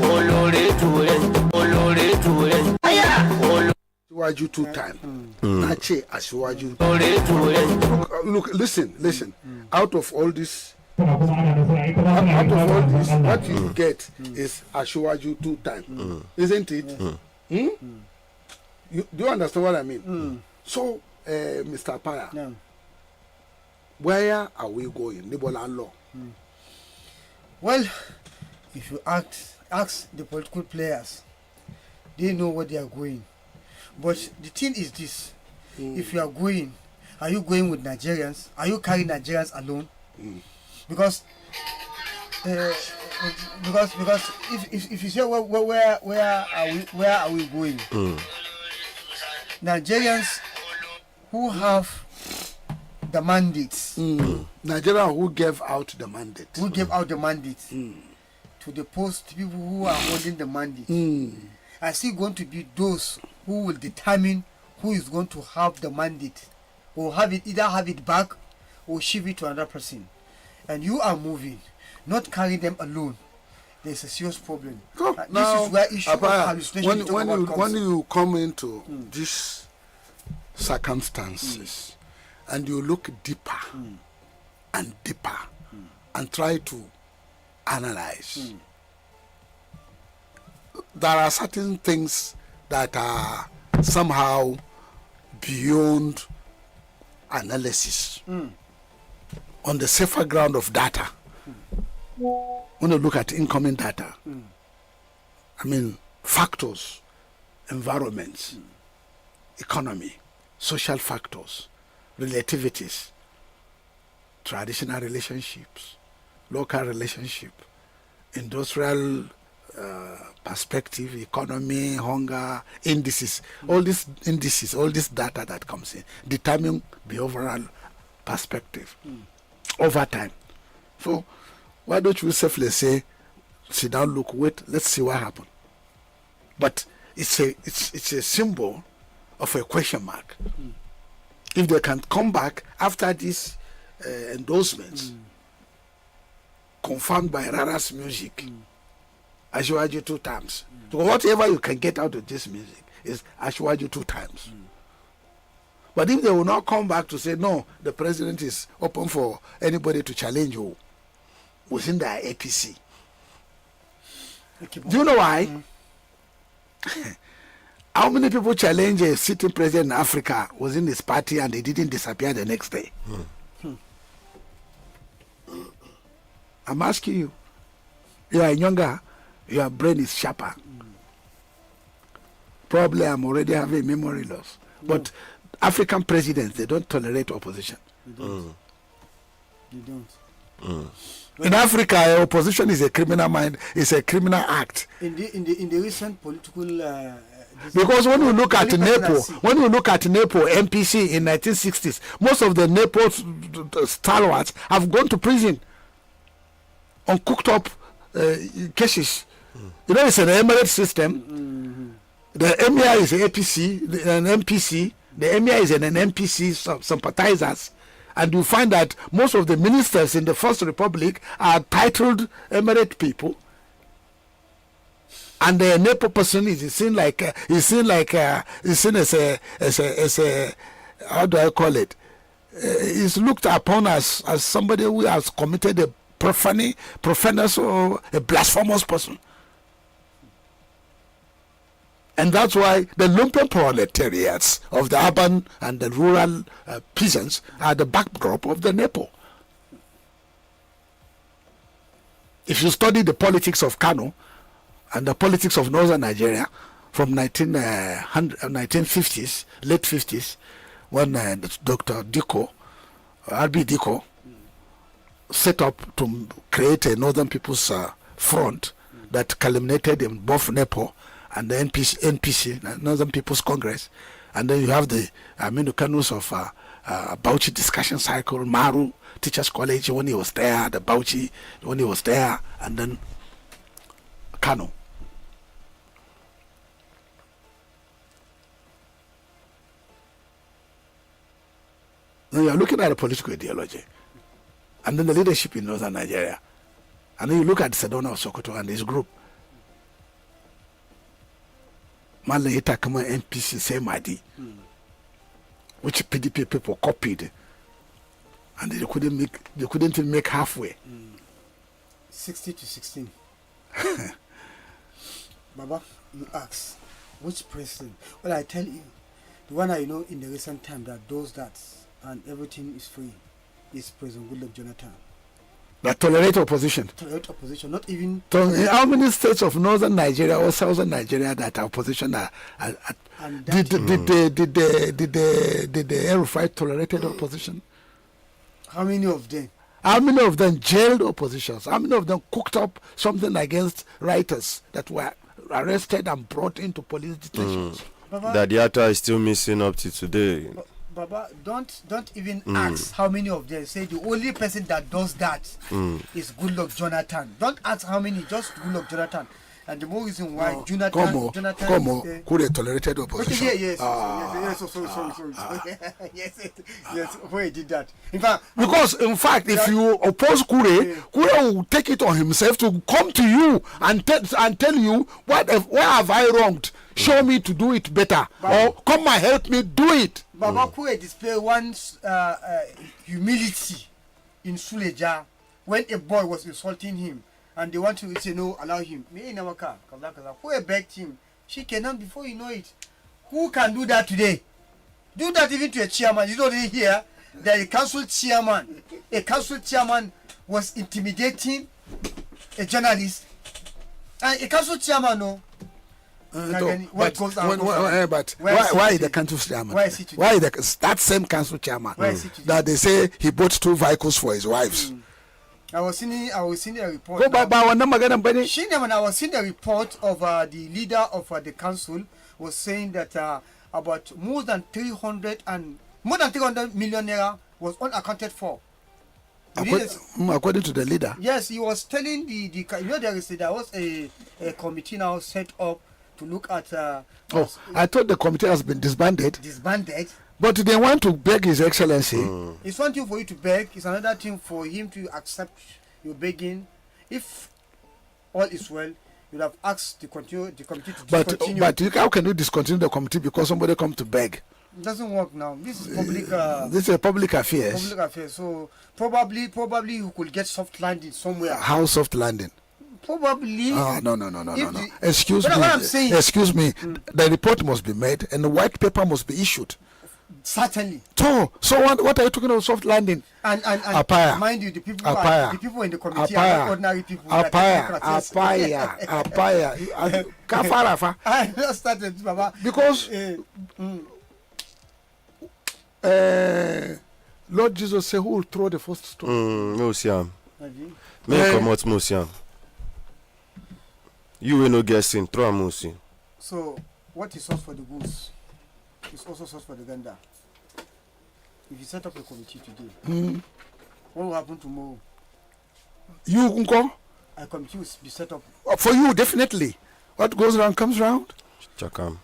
Speaker 9: Olore turen,
Speaker 8: Asiwaju 2 times. Na ce Asiwaju. Look, listen. Out of all this, what you get is Asiwaju 2 times, isn't it? Do you understand what I mean? So, Mr. Paya.
Speaker 7: No.
Speaker 8: Where are we going? Nibola law.
Speaker 7: Well, if you ask the political players, they know what they are going. But the thing is this: if you are going, are you going with Nigerians? Are you carrying Nigerians alone? Because if you say where are we going? Nigerians who have the mandates.
Speaker 8: Nigeria who gave out the mandate.
Speaker 7: Who gave out the mandate to the post people who are holding the mandate. Are still going to be those who will determine who is going to have the mandate, or either have it back or shift it to another person. And you are moving, not carrying them alone. There's a serious problem.
Speaker 8: Now,
Speaker 7: this is where issue
Speaker 8: Abaya,
Speaker 7: of hallucination
Speaker 8: when you come into these circumstances and you look deeper and deeper and try to analyze, there are certain things that are somehow beyond analysis on the safer ground of data. When you look at incoming data, I mean, factors, environments, economy, social factors, relativities, traditional relationships, local relationship, industrial perspective, economy, hunger, indices, all these indices, all this data that comes in, determine the overall perspective over time. So why don't you safely say, sit down, look, wait, let's see what happened. But it's a symbol of a question mark. If they can come back after these endorsements, confirmed by Rara's music, Ashwaju 2 times. So whatever you can get out of this music is Ashwaju 2 times. But if they will not come back to say, no, the president is open for anybody to challenge you within the APC. Do you know why? How many people challenge a sitting president in Africa within his party and they didn't disappear the next day? I'm asking you. You are younger, your brain is sharper. Probably I'm already having memory loss. But African presidents, they don't tolerate opposition.
Speaker 7: They don't. They don't.
Speaker 8: In Africa, opposition is a criminal is a criminal act.
Speaker 7: In the recent political
Speaker 8: because when you look at NEPO, MPC in 1960s, most of the NEPO stalwarts have gone to prison on cooked up cases. You know, it's an emirate system. The emir is an APC, an MPC. The emir is an MPC sympathizers. And you find that most of the ministers in the First Republic are titled emirate people. And the NEPO person is seen as a how do I call it? Is looked upon as somebody who has committed a profanous or a blasphemous person. And that's why the lumpen proletariats of the urban and the rural peasants are the backdrop of the NEPO. If you study the politics of Kano and the politics of northern Nigeria from 1950s, late 50s, when Dr. Diko, R.B. Diko, set up to create a Northern People's Front that culminated in both NEPO and the NPC, Northern People's Congress. And then you have the Kanus of Bauchi discussion cycle, Maru, Teachers College when he was there, the Bauchi when he was there, and then Kano. Now you are looking at the political ideology and then the leadership in northern Nigeria. And then you look at Sedona of Sokoto and his group. Mali Itakama MPC Semadi, which PDP people copied, and they couldn't even make halfway.
Speaker 7: 60 to 16. Baba, you ask, which president? Well, I tell you, the one I know in the recent time that does that and everything is free is President Goodluck Jonathan.
Speaker 8: That tolerate opposition.
Speaker 7: Tolerate opposition, not even.
Speaker 8: How many states of northern Nigeria or southern Nigeria that are opposition did the El-Rufai tolerated opposition?
Speaker 7: How many of them?
Speaker 8: How many of them jailed oppositions? How many of them cooked up something against writers that were arrested and brought into police detentions?
Speaker 6: That data is still missing up to today.
Speaker 7: Baba, don't even ask how many of them. Say the only person that does that is Goodluck Jonathan. Don't ask how many, just Goodluck Jonathan. And the more reason why Jonathan
Speaker 8: could have tolerated opposition.
Speaker 7: Yes, where he did that. In fact,
Speaker 8: because if you oppose Kure will take it on himself to come to you and tell you where have I wronged? Show me to do it better, or come and help me do it.
Speaker 7: Baba Kure displayed one's humility in Suleja when a boy was insulting him. And they want to say no, allow him. Me in our car, who begged him? She cannot before you know it. Who can do that today? Do that even to a chairman. You don't hear that a council chairman was intimidating a journalist. And a council chairman, no.
Speaker 8: Why the council chairman? Why that same council chairman that they say he bought 2 vehicles for his wives?
Speaker 7: I was seeing a report.
Speaker 8: Go back when
Speaker 7: I was seeing a report of the leader of the council was saying that about more than 300 million naira was unaccounted for.
Speaker 8: According to the leader.
Speaker 7: Yes, he was telling there was a committee now set up to look at.
Speaker 8: I thought the committee has been disbanded. But they want to beg His Excellency.
Speaker 7: It's one thing for you to beg, it's another thing for him to accept your begging. If all is well, you'd have asked the committee to discontinue.
Speaker 8: But how can you discontinue the committee because somebody come to beg?
Speaker 7: It doesn't work now. This is public.
Speaker 8: This is a public affair.
Speaker 7: So probably you could get soft landing somewhere.
Speaker 8: How soft landing?
Speaker 7: Probably.
Speaker 8: No. Excuse me. The report must be made and the white paper must be issued.
Speaker 7: Certainly.
Speaker 8: So what are you talking about soft landing?
Speaker 7: And
Speaker 8: Apaya.
Speaker 7: Mind you, the people in the committee are not ordinary people.
Speaker 8: Apaya. Kafarafa.
Speaker 7: I just started, Baba.
Speaker 8: Because Lord Jesus said, who will throw the first stone?
Speaker 6: Musiam. Make come out, Musiam. You will not get seen. Throw a Musi.
Speaker 7: So, what is sauce for the goose is also sauce for the gander. If you set up a committee today, what will happen tomorrow?
Speaker 8: You, Unko?
Speaker 7: A committee will be set up.
Speaker 8: For you, definitely. What goes around comes around.
Speaker 6: Chakam.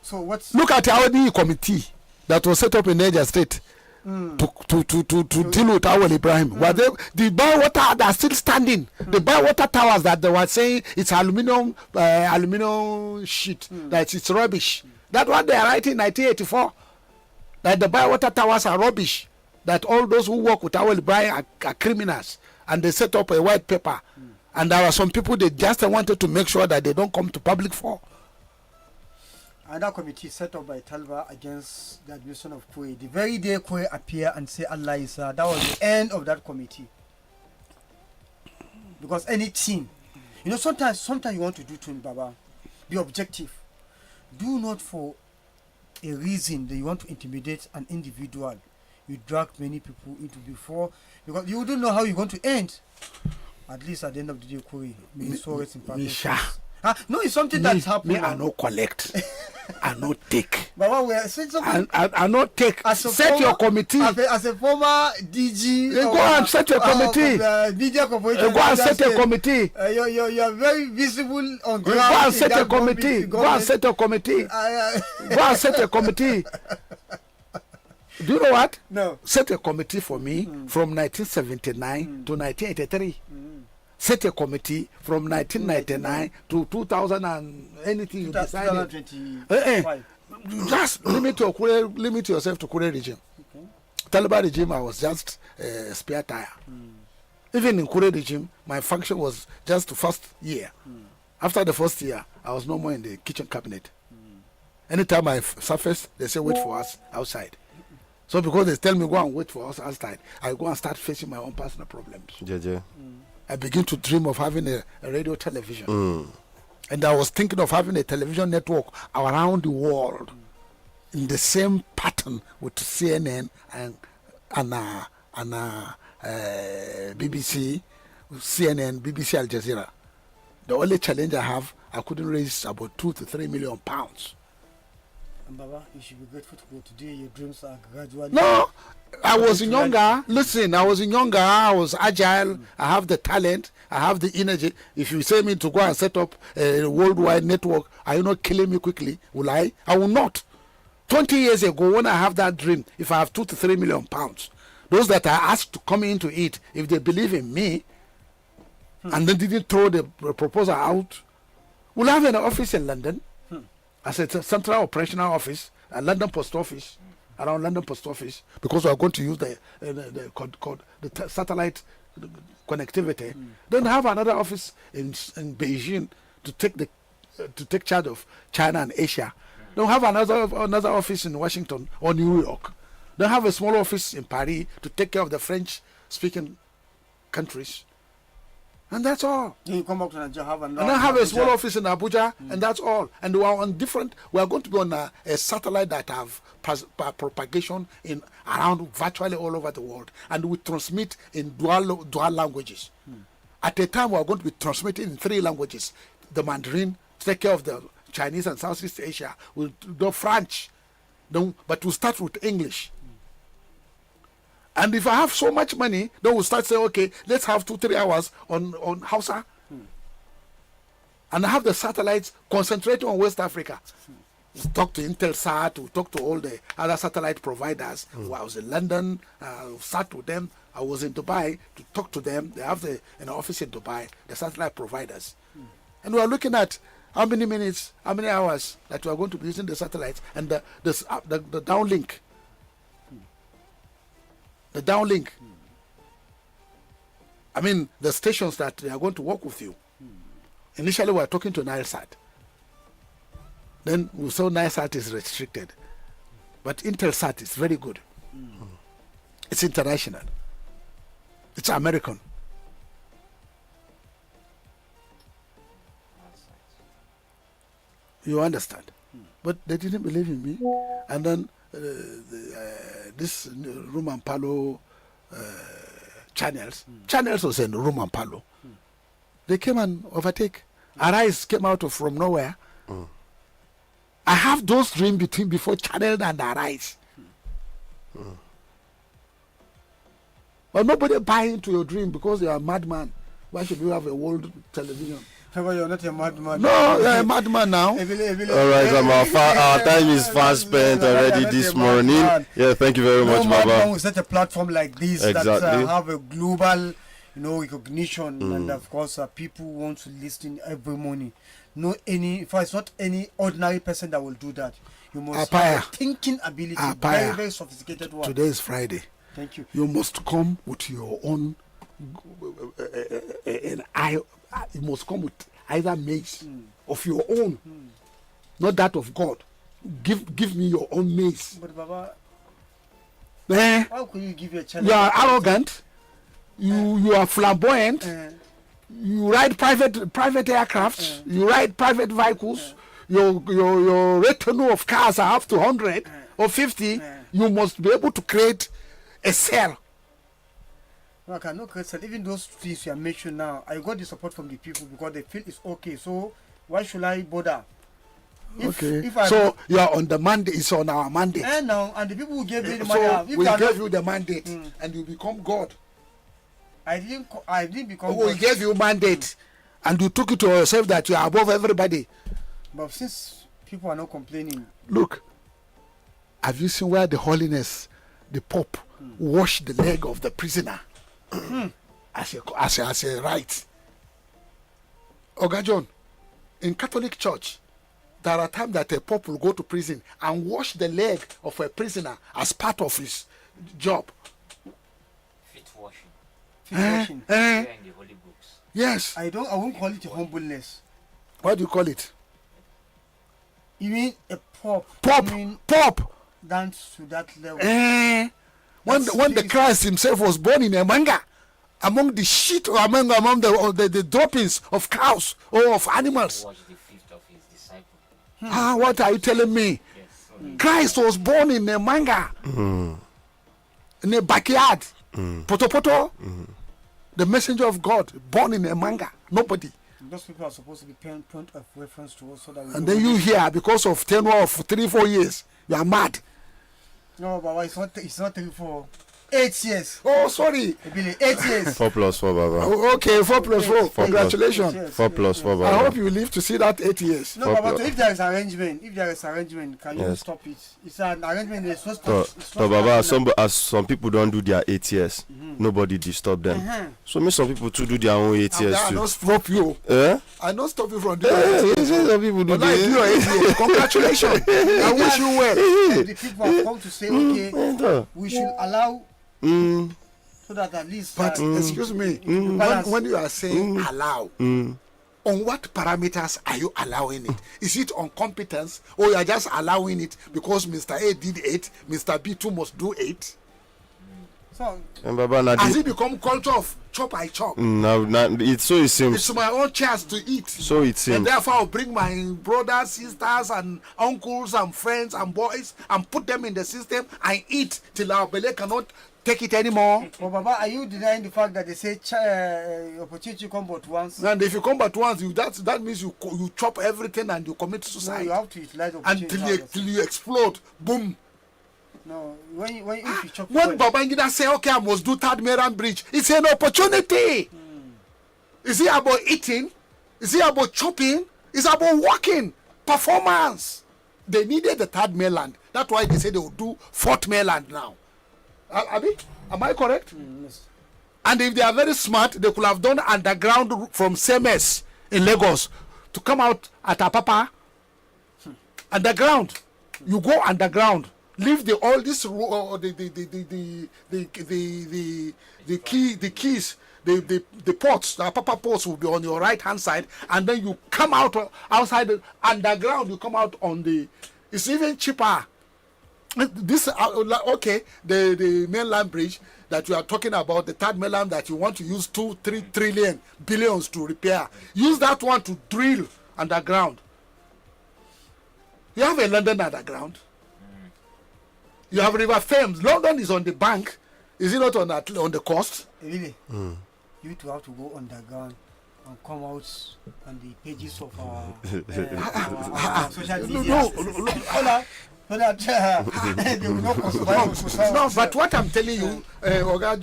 Speaker 7: So
Speaker 8: look at our new committee that was set up in Niger State to deal with our Ibrahim. The water that are still standing. The water towers that they were saying it's aluminum sheet. That it's rubbish. That's what they are writing in 1984. That the water towers are rubbish. That all those who work with our Ibrahim are criminals. And they set up a white paper. And there are some people they just wanted to make sure that they don't come to public for.
Speaker 7: Another committee set up by Talba against the administration of Kwe. The very day Kwe appear and say Allah is that was the end of that committee. Because any team, sometimes you want to do to Baba, be objective. Do not for a reason that you want to intimidate an individual. You drag many people into before because you don't know how you're going to end. At least at the end of the day, Kwe, no, it's something that's happening.
Speaker 8: I no collect. I no take.
Speaker 7: Baba, we are saying something.
Speaker 8: I no take. Set your committee.
Speaker 7: As a former DG,
Speaker 8: go and set your committee.
Speaker 7: Media corporation.
Speaker 8: Go and set your committee.
Speaker 7: You are very visible on ground.
Speaker 8: Go and set your committee. Go and set your committee. Go and set your committee. Do you know what?
Speaker 7: No.
Speaker 8: Set a committee for me from 1979 to 1983. Set a committee from 1999 to 2000 and anything you decided.
Speaker 7: 2025.
Speaker 8: Just limit yourself to Kure regime.
Speaker 7: Okay.
Speaker 8: Taliban regime, I was just a spare tire. Even in Kure regime, my function was just the first year. After the first year, I was no more in the kitchen cabinet. Anytime I surface, they say wait for us outside. So because they tell me go and wait for us outside, I go and start facing my own personal problems. I begin to dream of having a radio television. And I was thinking of having a television network around the world in the same pattern with CNN and BBC, CNN, BBC, Al Jazeera. The only challenge I have, I couldn't raise about £2 to £3 million.
Speaker 7: And Baba, you should be grateful to God today. Your dreams are gradually.
Speaker 8: No, I was younger. Listen, I was younger. I was agile. I have the talent. I have the energy. If you say me to go and set up a worldwide network, are you not killing me quickly? Will I? I will not. 20 years ago, when I have that dream, if I have 2 to 3 million pounds, those that I asked to come into it, if they believe in me, and then didn't throw the proposal out, we'll have an office in London as a central operational office, a London post office, around London post office, because we are going to use the satellite connectivity. Then have another office in Beijing to take charge of China and Asia. Then have another office in Washington or New York. Then have a small office in Paris to take care of the French-speaking countries. And that's all.
Speaker 7: Then you come back to Nigeria,
Speaker 8: and then have a small office in Abuja, and that's all. And we are on different. We are going to be on a satellite that have propagation in around virtually all over the world, and we transmit in dual languages. At a time, we are going to be transmitting in 3 languages: the Mandarin, take care of the Chinese and Southeast Asia. We'll do French, but we'll start with English. And if I have so much money, then we'll start saying, okay, let's have 2-3 hours on Hausa. And have the satellites concentrating on West Africa. We'll talk to Intelsat, we'll talk to all the other satellite providers. I was in London, sat with them. I was in Dubai to talk to them. They have an office in Dubai, the satellite providers. And we are looking at how many minutes, how many hours that we are going to be using the satellites and the downlink. The downlink. I mean, the stations that they are going to work with you. Initially, we were talking to Nilesat. Then we saw Nilesat is restricted. But Intelsat is very good. It's international. It's American. You understand? But they didn't believe in me. And then this Roman Palo channels was in Roman Palo. They came and overtake. Arise came out from nowhere. I have those dreams before Channel and Arise. But nobody buy into your dream because you are a madman. Why should you have a world television?
Speaker 7: You're not a madman.
Speaker 8: No, you're a madman now.
Speaker 6: All right, our time is fast spent already this morning. Yeah, thank you very much, Baba.
Speaker 7: We set a platform like this that have a global, recognition, and of course, people want to listen every morning. If it's not any ordinary person that will do that, you must have a thinking ability, very, very sophisticated one.
Speaker 8: Today is Friday.
Speaker 7: Thank you.
Speaker 8: You must come with your own. You must come with either maize of your own, not that of God. Give me your own maize.
Speaker 7: But Baba,
Speaker 8: how
Speaker 7: could you give your child?
Speaker 8: You are arrogant. You are flamboyant. You ride private aircrafts. You ride private vehicles. Your retinue of cars are up to 100 or 50. You must be able to create a cell.
Speaker 7: No, I cannot create cell. Even those things you are mentioning now, I got the support from the people because they feel it's okay. So why should I bother?
Speaker 8: So you are on the mandate. It's on our mandate.
Speaker 7: And the people who gave me the money.
Speaker 8: So we gave you the mandate, and you become God.
Speaker 7: I didn't become God.
Speaker 8: We gave you mandate, and you took it to yourself that you are above everybody.
Speaker 7: But since people are not complaining,
Speaker 8: look, have you seen where the holiness, the Pope, washed the leg of the prisoner as a right? Oga John, in Catholic Church, there are times that a Pope will go to prison and wash the leg of a prisoner as part of his job.
Speaker 10: Feet washing.
Speaker 7: In
Speaker 10: the holy books.
Speaker 8: Yes.
Speaker 7: I won't call it a humbleness.
Speaker 8: What do you call it?
Speaker 7: You mean a Pope?
Speaker 8: Pop.
Speaker 7: Down to that level.
Speaker 8: When the Christ himself was born in a manga, among the shit or among the droppings of cows or of animals.
Speaker 10: Wash the feet of his disciples.
Speaker 8: What are you telling me?
Speaker 10: Yes.
Speaker 8: Christ was born in a manga, in a backyard. Poto, the messenger of God, born in a manga. Nobody.
Speaker 7: Those people are supposed to be point of reference to us so that we
Speaker 8: And
Speaker 7: know
Speaker 8: then you
Speaker 7: what-
Speaker 8: hear because of tenure of 3-4 years, you are mad.
Speaker 7: No, Baba, it's not 3 for 8 years.
Speaker 8: Oh, sorry.
Speaker 7: Really, 8 years.
Speaker 6: 4 plus 4, Baba.
Speaker 8: Oh, okay, 4 plus 4.
Speaker 6: plus-
Speaker 8: Congratulations.
Speaker 7: Yes,
Speaker 6: 4 plus 4,
Speaker 8: I
Speaker 6: Baba.
Speaker 8: hope you live to see that 8 years.
Speaker 7: No, Baba, so if there is arrangement, can you
Speaker 6: Yes.
Speaker 7: stop it? It's an arrangement. It's not
Speaker 6: So,
Speaker 7: it's
Speaker 6: so
Speaker 7: not
Speaker 6: Baba,
Speaker 7: happening.
Speaker 6: as some people don't do their 8 years, nobody disturb them. So me some people too do their own 8 years
Speaker 8: I
Speaker 6: too.
Speaker 8: don't stop you.
Speaker 6: Eh?
Speaker 8: I don't stop you from doing it.
Speaker 6: Some people do
Speaker 8: But now you do your 8 years. Congratulations. I wish you well.
Speaker 7: The people have come to say, okay, we should allow so that at least.
Speaker 8: But excuse me, when you are saying allow, on what parameters are you allowing it? Is it on competence, or you are just allowing it because Mr. A did 8, Mr. B too must do 8?
Speaker 7: So,
Speaker 6: And Baba, now
Speaker 8: Has it become culture of chop I chop?
Speaker 6: now it seems.
Speaker 8: It's my own chance to eat.
Speaker 6: So it
Speaker 8: And
Speaker 6: seems.
Speaker 8: therefore, I'll bring my brothers, sisters, and uncles, and friends, and boys, and put them in the system and eat till our belly cannot take it anymore.
Speaker 7: but Baba, are you denying the fact that they say opportunity come but once?
Speaker 8: And if you come back once, that means you chop everything and you commit
Speaker 7: No,
Speaker 8: suicide.
Speaker 7: you have to utilize opportunity.
Speaker 8: Till you explode. Boom.
Speaker 7: No, when if you chop.
Speaker 8: When Babangida say, okay, I must do Third Mainland Bridge, it's an opportunity. Is it about eating? Is it about chopping? It's about working. Performance. They needed the Third Mainland. That's why they say they will do Fourth Mainland now. Abi, am I correct?
Speaker 7: Yes.
Speaker 8: And if they are very smart, they could have done underground from CMS in Lagos to come out at Apapa. Underground. You go underground. Leave the all this the keys, the ports, the Apapa ports will be on your right hand side, and then you come out outside the underground. You come out on the. It's even cheaper. This okay, the mainland bridge that you are talking about, the Third Mainland that you want to use 2-3 trillion billions to repair, use that one to drill underground. You have a London underground. You have River Thames. London is on the bank. Is it not on the coast?
Speaker 7: Really? You two have to go underground and come out on the pages of our social media.
Speaker 8: No.
Speaker 7: So that they will not consider
Speaker 8: No, but what I'm telling you, Oga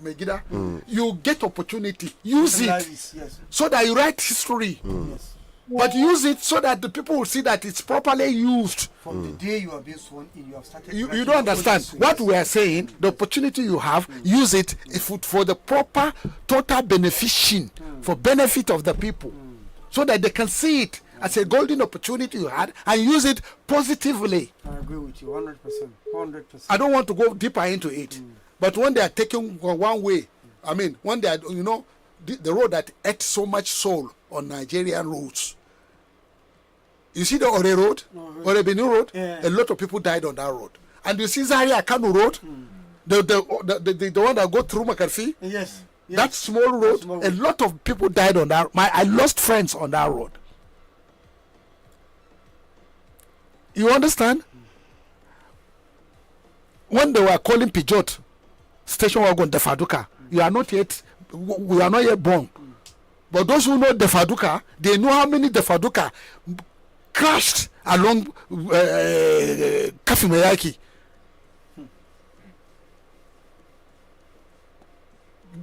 Speaker 8: Megida, you get opportunity. Use it
Speaker 7: Yes.
Speaker 8: so that you write history.
Speaker 7: Yes.
Speaker 8: But use it so that the people will see that it's properly used.
Speaker 7: From the day you are being sworn in, you have started.
Speaker 8: You don't understand what we are saying. The opportunity you have, use it for the proper total beneficiation, for benefit of the people, so that they can see it as a golden opportunity you had and use it positively.
Speaker 7: I agree with you 100%. 100%.
Speaker 8: I don't want to go deeper into it, but when they are taking one way, I mean, when they are, the road that ate so much soul on Nigerian roads. You see the Ore Road, Ore Benin Road.
Speaker 7: Yeah.
Speaker 8: A lot of people died on that road. And you see Zaria Kanu Road, the one that go through Makarfi.
Speaker 7: Yes.
Speaker 8: That small road,
Speaker 7: small
Speaker 8: a
Speaker 7: road.
Speaker 8: lot of people died on that. I lost friends on that road. You understand? When they were calling Peugeot station wagon Defaduka, we are not yet born. But those who know Defaduka, they know how many Defaduka crashed along Kafimeyaki.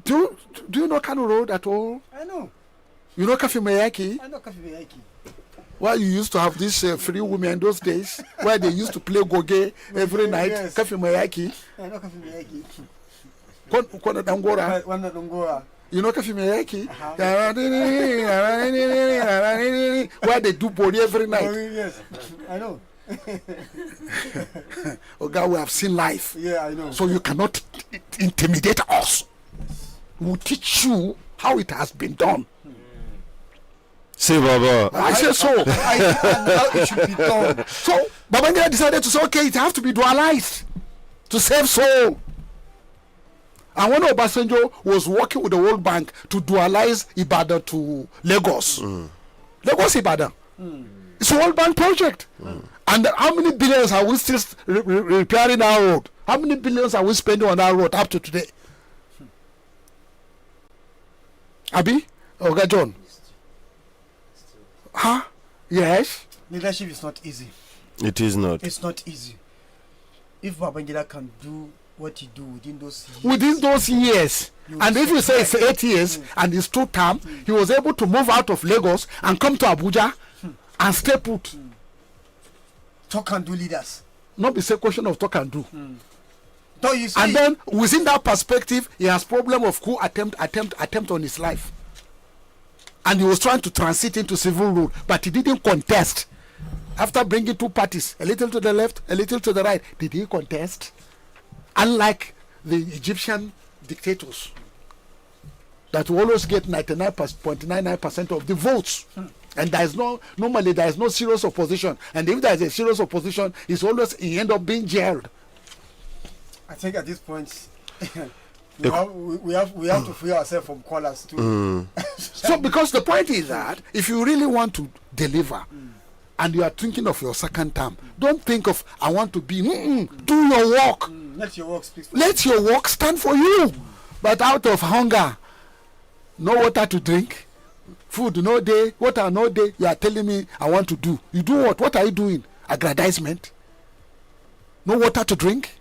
Speaker 8: Do you know Kano Road at all?
Speaker 7: I know.
Speaker 8: You know Kafimeyaki?
Speaker 7: I know Kafimeyaki.
Speaker 8: Where you used to have these free women in those days, where they used to play goge every night.
Speaker 7: Yes.
Speaker 8: Kafimeyaki.
Speaker 7: I know Kafimeyaki.
Speaker 8: Kona Dangora.
Speaker 7: One Dongora.
Speaker 8: You know Kafimeyaki? Where they do body every night.
Speaker 7: Yes. I know.
Speaker 8: Oh God, we have seen life.
Speaker 7: Yeah, I know.
Speaker 8: So you cannot intimidate us. We'll teach you how it has been done.
Speaker 6: Say, Baba.
Speaker 8: I say so.
Speaker 7: And how it should be done.
Speaker 8: So Babangida decided to say, okay, it has to be dualized to save soul. And when Obasanjo was working with the World Bank to dualize Ibadan to Lagos, Lagos Ibadan, it's a World Bank project. And how many billions are we still repairing our road? How many billions are we spending on our road up to today? Abi, Oga John. Huh? Yes.
Speaker 7: Leadership is not easy.
Speaker 6: It is not.
Speaker 7: It's not easy. If Babangida can do what he do within
Speaker 8: those years, and if you say it's 8 years and it's 2 term, he was able to move out of Lagos and come to Abuja and stay put.
Speaker 7: Talk and do leaders.
Speaker 8: Not be a question of talk and do.
Speaker 7: Don't you see?
Speaker 8: And then within that perspective, he has problem of coup attempt on his life. And he was trying to transit into civil rule, but he didn't contest. After bringing 2 parties, a little to the left, a little to the right, did he contest? Unlike the Egyptian dictators that will always get 99.99% of the votes. And normally there is no serious opposition. And if there is a serious opposition, it's always he end up being jailed.
Speaker 7: I think at this point we have to free ourselves from callers too.
Speaker 8: So because the point is that if you really want to deliver and you are thinking of your second term, don't think of I want to be do your work.
Speaker 7: Let your work speak for you.
Speaker 8: Let your work stand for you. But out of hunger, no water to drink, food no day, water no day, you are telling me I want to do. You do what? What are you doing? Aggrandizement? No water to drink?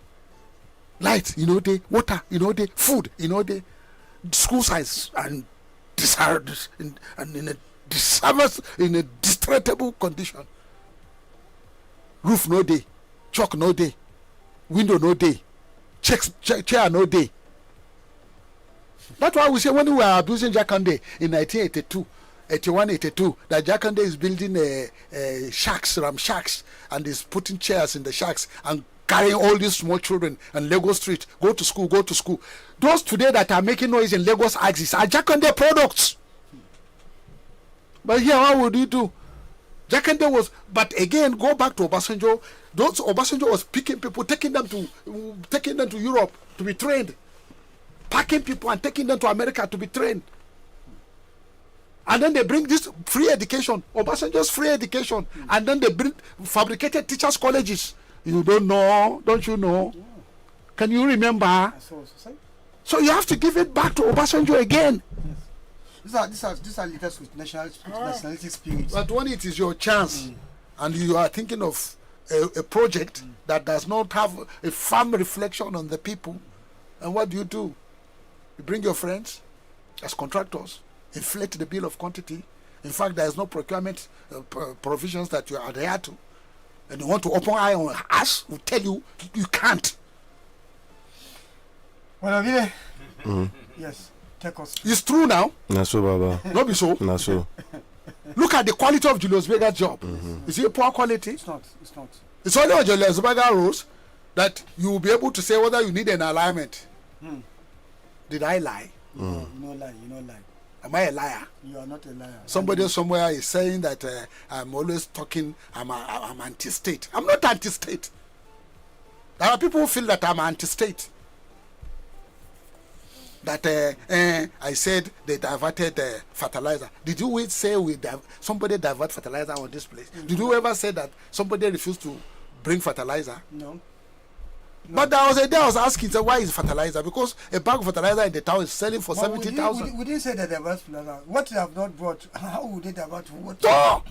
Speaker 8: Light, day, water, day, food, day, school size and in a distractable condition. Roof no day, chalk no day, window no day, chair no day. That's why we say when we were abusing Jakande in 1982, 81, 82, that Jakande is building ram shacks, and is putting chairs in the shacks and carrying all these small children on Lagos Street, go to school. Those today that are making noise in Lagos axis are Jakande products. But here, what would you do? Jakande was, but again, go back to Obasanjo. Obasanjo was picking people, taking them to Europe to be trained, packing people and taking them to America to be trained. And then they bring this free education, Obasanjo's free education, and then they bring fabricated teachers' colleges. You don't know, don't you know? Can you remember? So you have to give it back to Obasanjo again.
Speaker 7: Yes. These are leaders with nationalistic spirit.
Speaker 8: But when it is your chance, and you are thinking of a project that does not have a firm reflection on the people, and what do? You bring your friends as contractors, inflate the bill of quantity. In fact, there is no procurement provisions that you adhere to. And you want to open eye on us, we tell you, you can't.
Speaker 7: Well, yes, take us.
Speaker 8: It's true now.
Speaker 6: Na so, Baba.
Speaker 8: Not be so.
Speaker 6: Na so.
Speaker 8: Look at the quality of Julius Berger's job. Is it a poor quality?
Speaker 7: It's not.
Speaker 8: It's only on Julius Berger rules that you will be able to say whether you need an alignment. Did I lie?
Speaker 7: You no lie.
Speaker 8: Am I a liar?
Speaker 7: You are not a liar.
Speaker 8: Somebody somewhere is saying that I'm always talking, I'm anti-state. I'm not anti-state. There are people who feel that I'm anti-state. That I said they diverted fertilizer. Did you say somebody divert fertilizer on this place? Did you ever say that somebody refused to bring fertilizer?
Speaker 7: No.
Speaker 8: But there was a day I was asking, so why is fertilizer? Because a bag of fertilizer in the town is selling for 70,000.
Speaker 7: We didn't say that they divert fertilizer. What they have not brought, how would they divert what?
Speaker 8: Oh!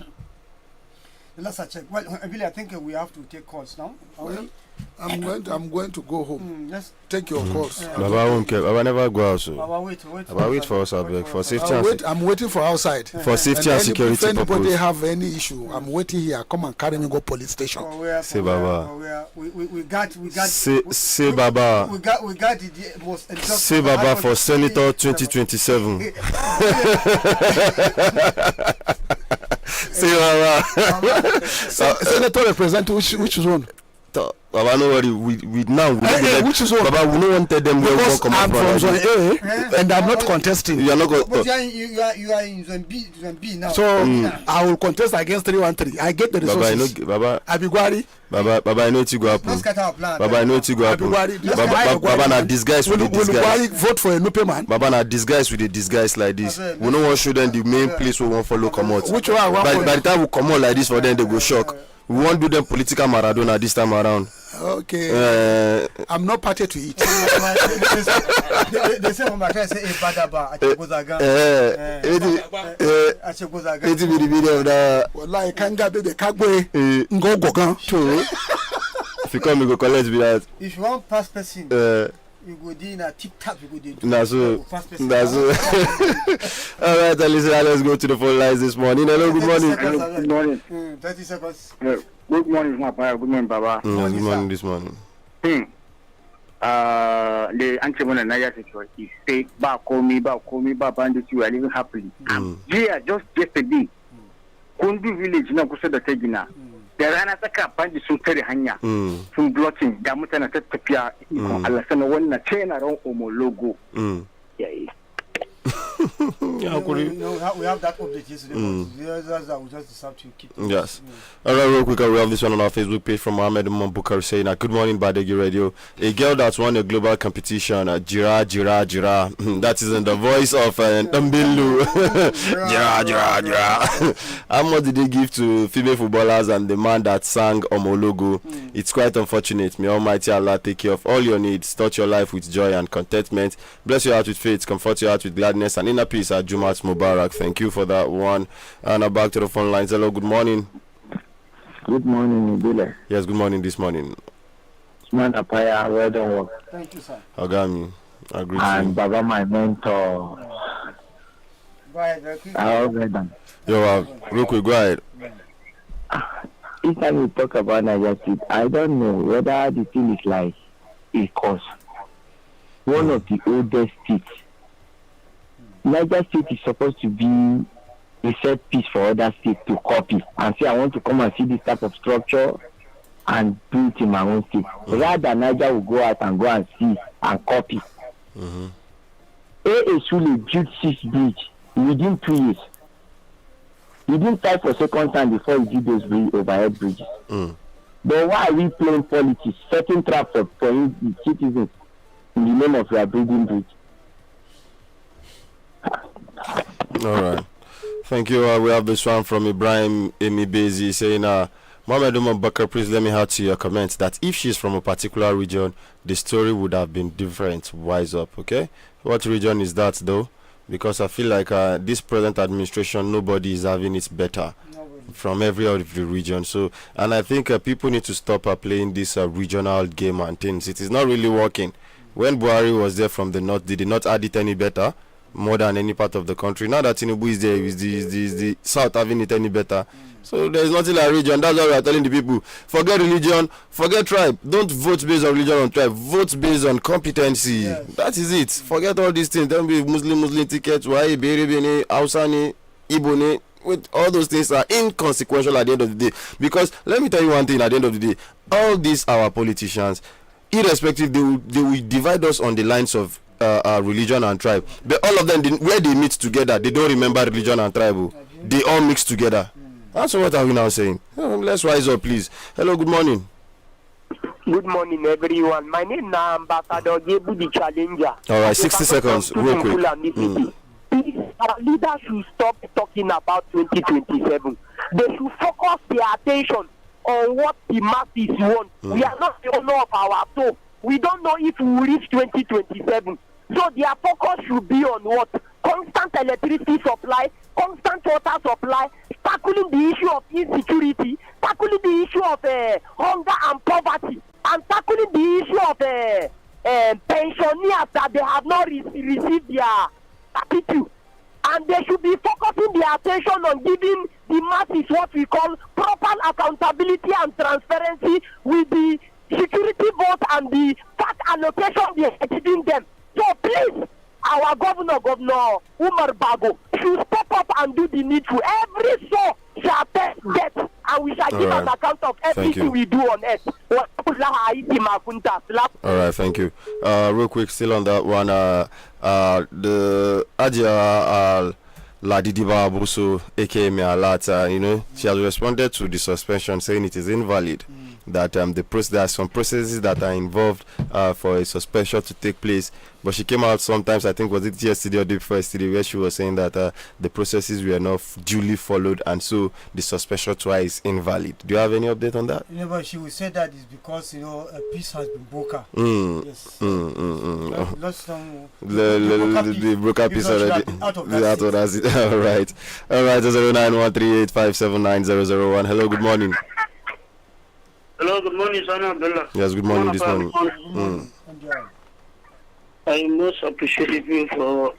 Speaker 7: Let's check. Well, really, I think we have to take calls now.
Speaker 8: Well, I'm going to go home. Take your calls.
Speaker 6: Baba won't care. Baba never go out. So.
Speaker 7: Baba, wait
Speaker 6: for us, for safety
Speaker 8: I'm waiting for outside.
Speaker 6: For safety and security
Speaker 8: purposes. If anybody
Speaker 6: purpose.
Speaker 8: have any issue, I'm waiting here. Come and carry me go police station.
Speaker 6: Say Baba.
Speaker 7: We got.
Speaker 6: Say Baba.
Speaker 7: We got the most.
Speaker 6: Say Baba for Senator 2027. Say Baba.
Speaker 8: Senator represent which zone?
Speaker 6: Baba, no worry. We now.
Speaker 8: Which is what?
Speaker 6: Baba, we don't want to tell them where we come
Speaker 8: I'm from zone A, and I'm not contesting.
Speaker 6: You are not
Speaker 7: But you are in zone B now.
Speaker 8: So I will contest against 313. I get the resources.
Speaker 6: Baba,
Speaker 8: Abigwari.
Speaker 6: Baba, I know it go happen. Baba, I know it go happen. Baba, na disguise with the disguise.
Speaker 8: Vote for a new man.
Speaker 6: Baba, na disguise with the disguise like this. We don't want to show them the main place we want follow come out.
Speaker 8: Which one?
Speaker 6: By the time we come out like this for them, they go shock. We won't do them political Maradona this time around.
Speaker 8: Okay. I'm not party to it.
Speaker 7: They say, my friend say, Badaba,
Speaker 6: It's the video of that.
Speaker 8: Well, like, can't get the Kagwe, go.
Speaker 6: If you come, you go collect me that.
Speaker 7: If you want pass person, you go in a tip tap, you go do.
Speaker 6: That's so. All right, listener, let's go to the phone lines this morning. Hello, good morning.
Speaker 8: Good morning.
Speaker 7: 30 seconds.
Speaker 8: Good morning, my father. Good morning, Baba.
Speaker 6: Good morning this morning.
Speaker 8: The anti-money Niger situation is say, call me, bandit, you are living happily. Yeah, just yesterday, Kundu village, no, Kusa the Tegina. The Rana Taka bandit so tell hanya from blotting, Gamutan Tapia, Alasana one chain around Omo logo. Yeah.
Speaker 7: No, we have that update yesterday. We just have to keep.
Speaker 6: Yes. All right, real quick, we have this one on our Facebook page from Mohammed Bukar saying, "Good morning, Badeggi Radio. A girl that's won a global competition, Jira. That is in the voice of Mbilu. Jira. How much did they give to female footballers and the man that sang Omologo? It's quite unfortunate. May Almighty Allah take care of all your needs, touch your life with joy and contentment, bless your heart with faith, comfort your heart with gladness and inner peace at Jumat Mubarak." Thank you for that one. And now back to the phone lines. Hello, good morning.
Speaker 11: Good morning, Ibile.
Speaker 6: Yes, good morning this morning.
Speaker 11: Usman Apaya, well done work.
Speaker 7: Thank you, sir.
Speaker 6: Agami, I agree.
Speaker 11: And Baba, my mentor.
Speaker 7: Go ahead, very quick.
Speaker 11: Well done.
Speaker 6: Yo, real quick, go ahead.
Speaker 11: Each time we talk about Niger State, I don't know whether the thing is like because one of the oldest states. Niger State is supposed to be a set piece for other states to copy and say, I want to come and see this type of structure and do it in my own state. Rather, Niger will go out and see and copy. A.A. Sule built 6 bridges within 2 years. He didn't fight for second time before he did those overhead bridges. But why are we playing politics, setting traps for the citizens in the name of our building bridge?
Speaker 6: All right. Thank you. We have this one from Ibrahim Emibezi saying, Mohamed Bakar, please let me add to your comment that if she's from a particular region, the story would have been different. Wise up, okay? What region is that, though? Because I feel like this present administration, nobody is having it better from every other region. So, and I think people need to stop playing this regional game and things. It is not really working. When Buhari was there from the north, did he not add it any better? More than any part of the country. Now that Tinubu is there, is the south having it any better? So there's nothing like region. That's why we are telling the people: forget religion, forget tribe. Don't vote based on religion or tribe. Vote based on competency. Yes. That is it. Forget all these things. Don't be Muslim tickets. Why Berebene, Hausani, Ibone? With all those things are inconsequential at the end of the day. Because let me tell you one thing: at the end of the day, all these our politicians, irrespective, they will divide us on the lines of religion and tribe, but all of them, where they meet together, they don't remember religion and tribe. They all mix together. That's what are we now saying? Let's rise up, please. Hello, good morning.
Speaker 12: Good morning, everyone. My name is Ambassador Gebu the Challenger.
Speaker 6: All right, 60 seconds, real quick.
Speaker 12: Please, our leaders should stop talking about 2027. They should focus their attention on what the masses want. We are not the owner of our soul. We don't know if we will reach 2027. So their focus should be on what? Constant electricity supply, constant water supply, tackling the issue of insecurity, tackling the issue of hunger and poverty, and tackling the issue of pensioners that they have not received their attitude. And they should be focusing their attention on giving the masses what we call proper accountability and transparency with the security vote and the tax allocation they are giving them. So please, our governor Umar Bago, should step up and do the needful. Every soul shall pay debt, and we shall give an account of everything we do on earth.
Speaker 6: All right, thank you. Real quick, still on that one, the Adia Ladidiba Abuso, aka Mealata, she has responded to the suspension saying it is invalid. That there are some processes that are involved for a suspension to take place But she came out sometimes, I think was it yesterday or the day before yesterday, where she was saying that the processes were not duly followed, and so the suspension twice is invalid. Do you have any update on that?
Speaker 7: But she will say that is because a peace has been broken. Yes. Lost some.
Speaker 6: The broker piece already. Out of that. All right. 091385790001. Hello, good morning.
Speaker 13: Hello, good morning, Sana Abdullah.
Speaker 6: Yes, good morning this morning.
Speaker 13: I most appreciate you for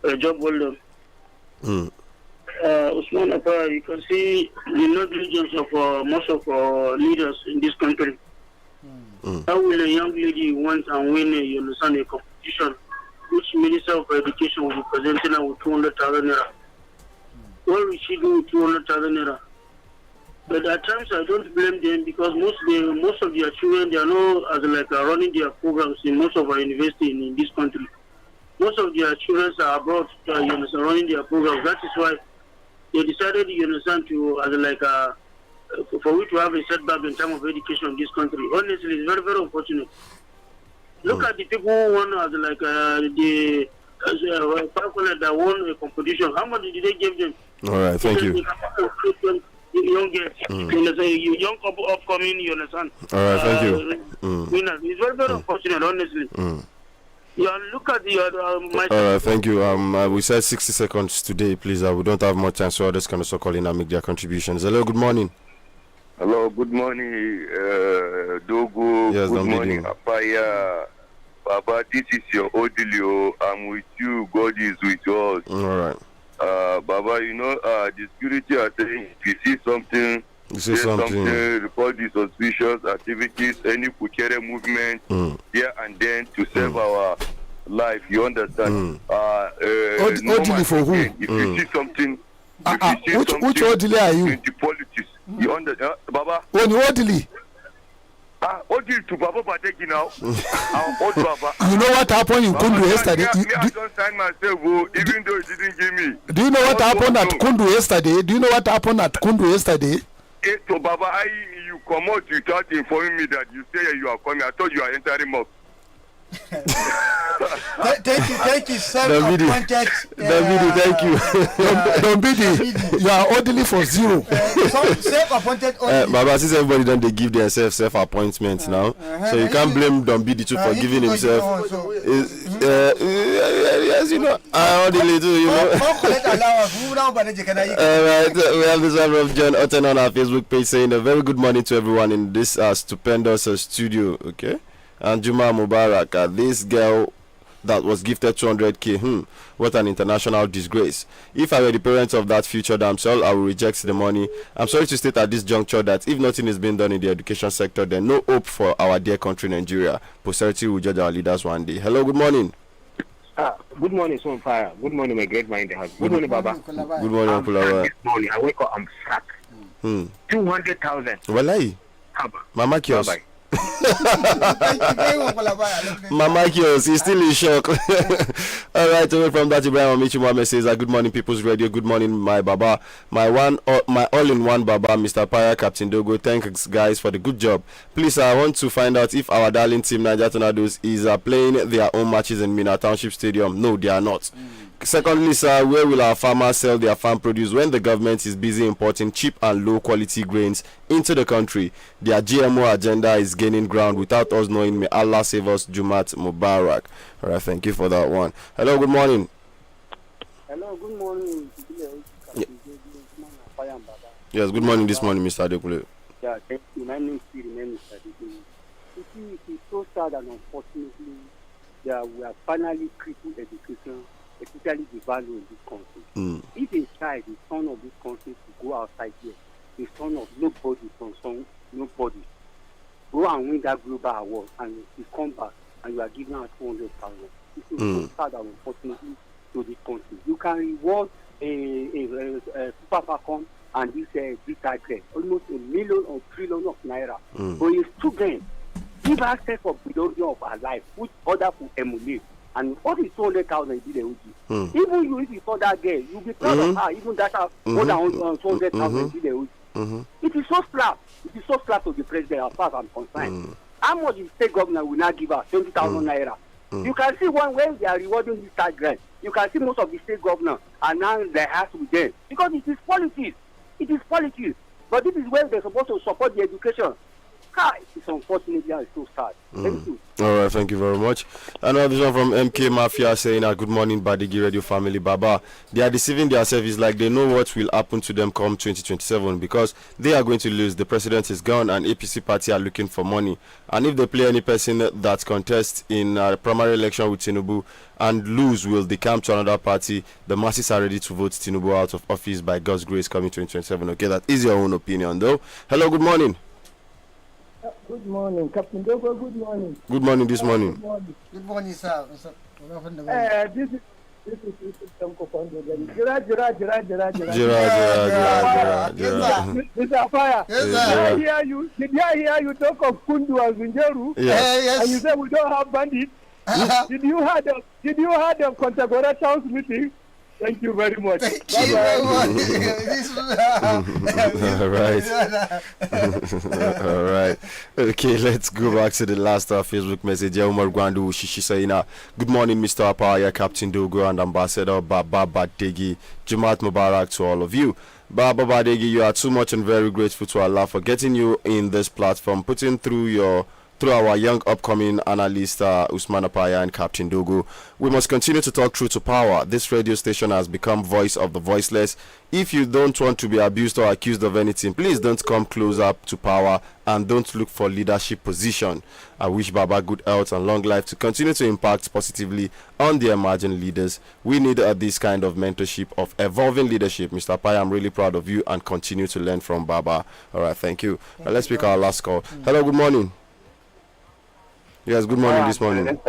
Speaker 13: a job well done. Usman Apa, you can see the negligence of most of our leaders in this country. How will a young lady want and win a competition which Minister of Education will be presenting her with 200,000 naira? What will she do with 200,000 naira? But at times I don't blame them because most of their children, they are not running their programs in most of our universities in this country. Most of their children are abroad, running their programs. That is why they decided, for we to have a setback in terms of education in this country. Honestly, it's very, very unfortunate. Look at the people who won that won a competition. How much did they give them?
Speaker 6: All right, thank you.
Speaker 13: Young girls, young couple upcoming, you understand?
Speaker 6: All right, thank you.
Speaker 13: Winners. It's very, very unfortunate, honestly. Look at the
Speaker 6: all right, thank you. We said 60 seconds today, please. We don't have much time, so others can also call in and make their contributions. Hello, good morning.
Speaker 14: Hello, good morning, Dogo.
Speaker 6: Yes,
Speaker 14: good morning, Apaya. Baba, this is your Odilio. I'm with you. God is with us.
Speaker 6: All right.
Speaker 14: Baba, the security are saying if you see something, report the suspicious activities, any Kukere movement here and then to save our life. You understand?
Speaker 8: Odili for who?
Speaker 14: If you see something,
Speaker 8: which Odili are you?
Speaker 14: In the politics, you understand, Baba?
Speaker 8: When you Odili?
Speaker 14: Odili to Baba Badeggi now. Old Baba.
Speaker 8: You know what happened in Kundu yesterday?
Speaker 14: I don't sign myself, even though he didn't give me.
Speaker 8: Do you know what happened at Kundu yesterday?
Speaker 14: So Baba, you come out without informing me that you say you are coming. I thought you are entering up.
Speaker 7: Thank you, self-appointed.
Speaker 6: Thank you.
Speaker 8: Dombidi, you are orderly for zero.
Speaker 7: Self-appointed orderly.
Speaker 6: Baba, since everybody don't they give themselves self-appointments now, so you can't blame Dombidi for giving himself. Yes, I orderly too, Alright, we have this one from John Otten on our Facebook page saying a very good morning to everyone in this stupendous studio. Okay. And Juma Mubarak, this girl that was gifted 200k, what an international disgrace. If I were the parents of that future damsel, I would reject the money. I'm sorry to state at this juncture that if nothing is being done in the education sector, then no hope for our dear country Nigeria. Posterity will judge our leaders one day. Hello, good morning.
Speaker 15: Good morning, Son Fire. Good morning, my great mind. Good morning, Baba.
Speaker 6: Good morning, Kulava.
Speaker 15: This morning, I wake up, I'm sacked. 200,000.
Speaker 6: Walai. Mama Kios.
Speaker 15: Bye-bye.
Speaker 6: Mama Kios, he's still in shock. All right, away from that, Ibrahim Amichi Mohammed says, good morning, People's Radio. Good morning, my Baba. My all-in-one Baba, Mr. Paya, Captain Dogo. Thanks, guys, for the good job. Please, I want to find out if our darling team, Niger Tornadoes, is playing their own matches in Mina Township Stadium. No, they are not. Secondly, sir, where will our farmers sell their farm produce when the government is busy importing cheap and low quality grains into the country? Their GMO agenda is gaining ground without us knowing. May Allah save us, Jumat Mubarak. All right, thank you for that one. Hello, good morning.
Speaker 16: Hello, good morning.
Speaker 6: Yes, good morning this morning, Mr. Adekule.
Speaker 16: Yeah, thank you. My name is Mr. Adekule. You see, it is so sad and unfortunately that we are finally crippled education, especially the value in this country. If a child is son of this country to go outside here, the son of nobody from nobody, go and win that global award and you come back and you are given out 200,000. This is so sad and unfortunately to this country. You can reward a Super Falcon and this big title, almost $1 million or $1 trillion of naira. But a student give access of belonging of our life, which other will emulate. And what is 200,000 did AUG? Even you, if you saw that girl, you'll be proud of her. Even that more than 200,000 did AUG. It is so slap. It is so slap to the president as far as I'm concerned. How much the state governor will now give her 20,000 naira You can see when they are rewarding this tax grant, you can see most of the state governors are now their hands with them because it is politics. It is politics. But this is where they're supposed to support the education. It's unfortunately and it's so sad. Thank you.
Speaker 6: All right, thank you very much. Another one from MK Mafia saying, good morning, Badeggi Radio family. Baba, they are deceiving themselves. It's like they know what will happen to them come 2027 because they are going to lose. The president is gone and APC party are looking for money. And if they play any person that contests in a primary election with Tinubu and lose, will decamp to another party, the masses are ready to vote Tinubu out of office by God's grace coming 2027. Okay, that is your own opinion though. Hello, good morning.
Speaker 17: Good morning, Captain Dogo. Good morning.
Speaker 6: Good morning this morning.
Speaker 7: Good morning, sir.
Speaker 17: This is Tanko Fondo. Jira. Mr. Fire. Did I hear you talk of Kundu and Zinjeru?
Speaker 6: Yes.
Speaker 17: And you said we don't have bandits. Did you have the Kontagora Towns meeting? Thank you very much.
Speaker 6: Thank you very much. All right. Okay, let's go back to the last Facebook message. Umar Gwandu Shishi saying, good morning, Mr. Apaya, Captain Dogo, and Ambassador Baba Badeggi. Jumat Mubarak to all of you. Baba Badeggi, you are too much and very grateful to Allah for getting you in this platform, putting through our young upcoming analyst Usman Apaya and Captain Dogo. We must continue to talk truth to power. This radio station has become voice of the voiceless. If you don't want to be abused or accused of anything, please don't come close up to power and don't look for leadership position. I wish Baba good health and long life to continue to impact positively on the emerging leaders. We need this kind of mentorship of evolving leadership. Mr. Apaya, I'm really proud of you and continue to learn from Baba. All right, thank you. Let's pick our last call. Hello, good morning. Yes, good morning this morning.
Speaker 18: Good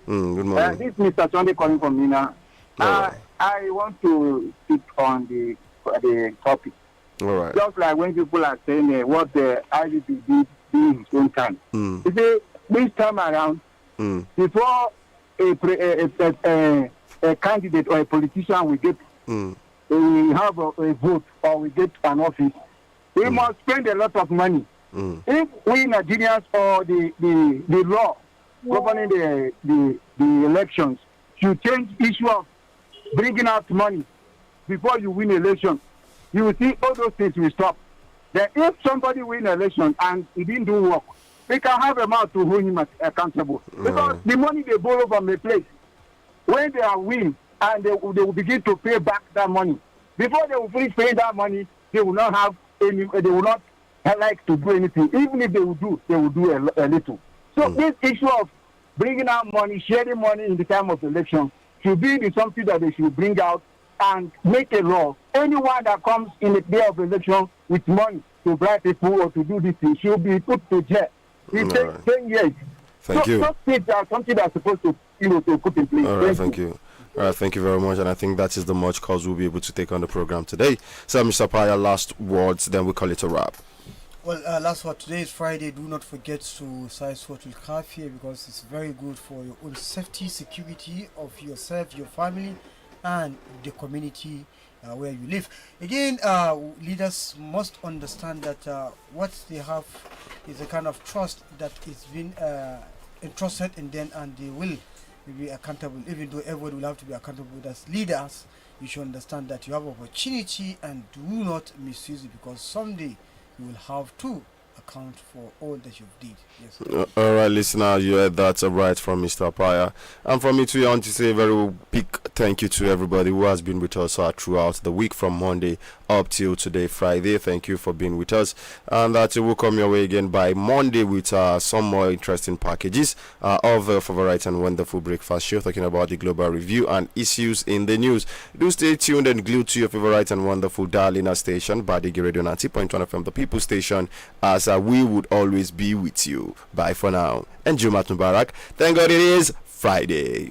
Speaker 6: morning.
Speaker 18: This is Mr. Sunday calling from Mina. I want to speak on the topic.
Speaker 6: All right.
Speaker 18: Just like when people are saying what the IDP did in its own time. You see, this time around, before a candidate or a politician will get, we have a vote or we get an office, we must spend a lot of money. If we Nigerians or the law governing the elections should change issue of bringing out money before you win election, you will see all those things will stop. Then if somebody win election and he didn't do work, we can have a man to hold him accountable. Because the money they borrow from the place, when they are win and they will begin to pay back that money, before they will finish paying that money, they will not have any, they will not like to do anything. Even if they will do a little. So this issue of bringing out money, sharing money in the time of election should be something that they should bring out and make a law. Anyone that comes in the day of election with money to bribe people or to do this thing should be put to jail. It takes 10 years.
Speaker 6: Thank you.
Speaker 18: Those things are something that's supposed to, to put in place.
Speaker 6: All right, thank you. All right, thank you very much, and I think that is the much calls we'll be able to take on the program today. So, Mr. Paya, last words, then we call it a wrap.
Speaker 7: Well, last word, today is Friday. Do not forget to size what will have here because it's very good for your own safety, security of yourself, your family, and the community where you live. Again, leaders must understand that what they have is a kind of trust that is being entrusted in them, and they will be accountable. Even though everybody will have to be accountable as leaders, you should understand that you have opportunity and do not misuse it, because someday you will have to account for all that you've did. Yes.
Speaker 6: All right, listener, you heard that right from Mr. Apaya. And from me too, I want to say a very big thank you to everybody who has been with us throughout the week from Monday up till today, Friday. Thank you for being with us. And that will come your way again by Monday with some more interesting packages of a favorite and wonderful breakfast show talking about the global review and issues in the news. Do stay tuned and glued to your favorite and wonderful darling station, Badeggi Radio 90.1 FM, the people station, as we would always be with you. Bye for now. And Jumat Mubarak. Thank God it is Friday.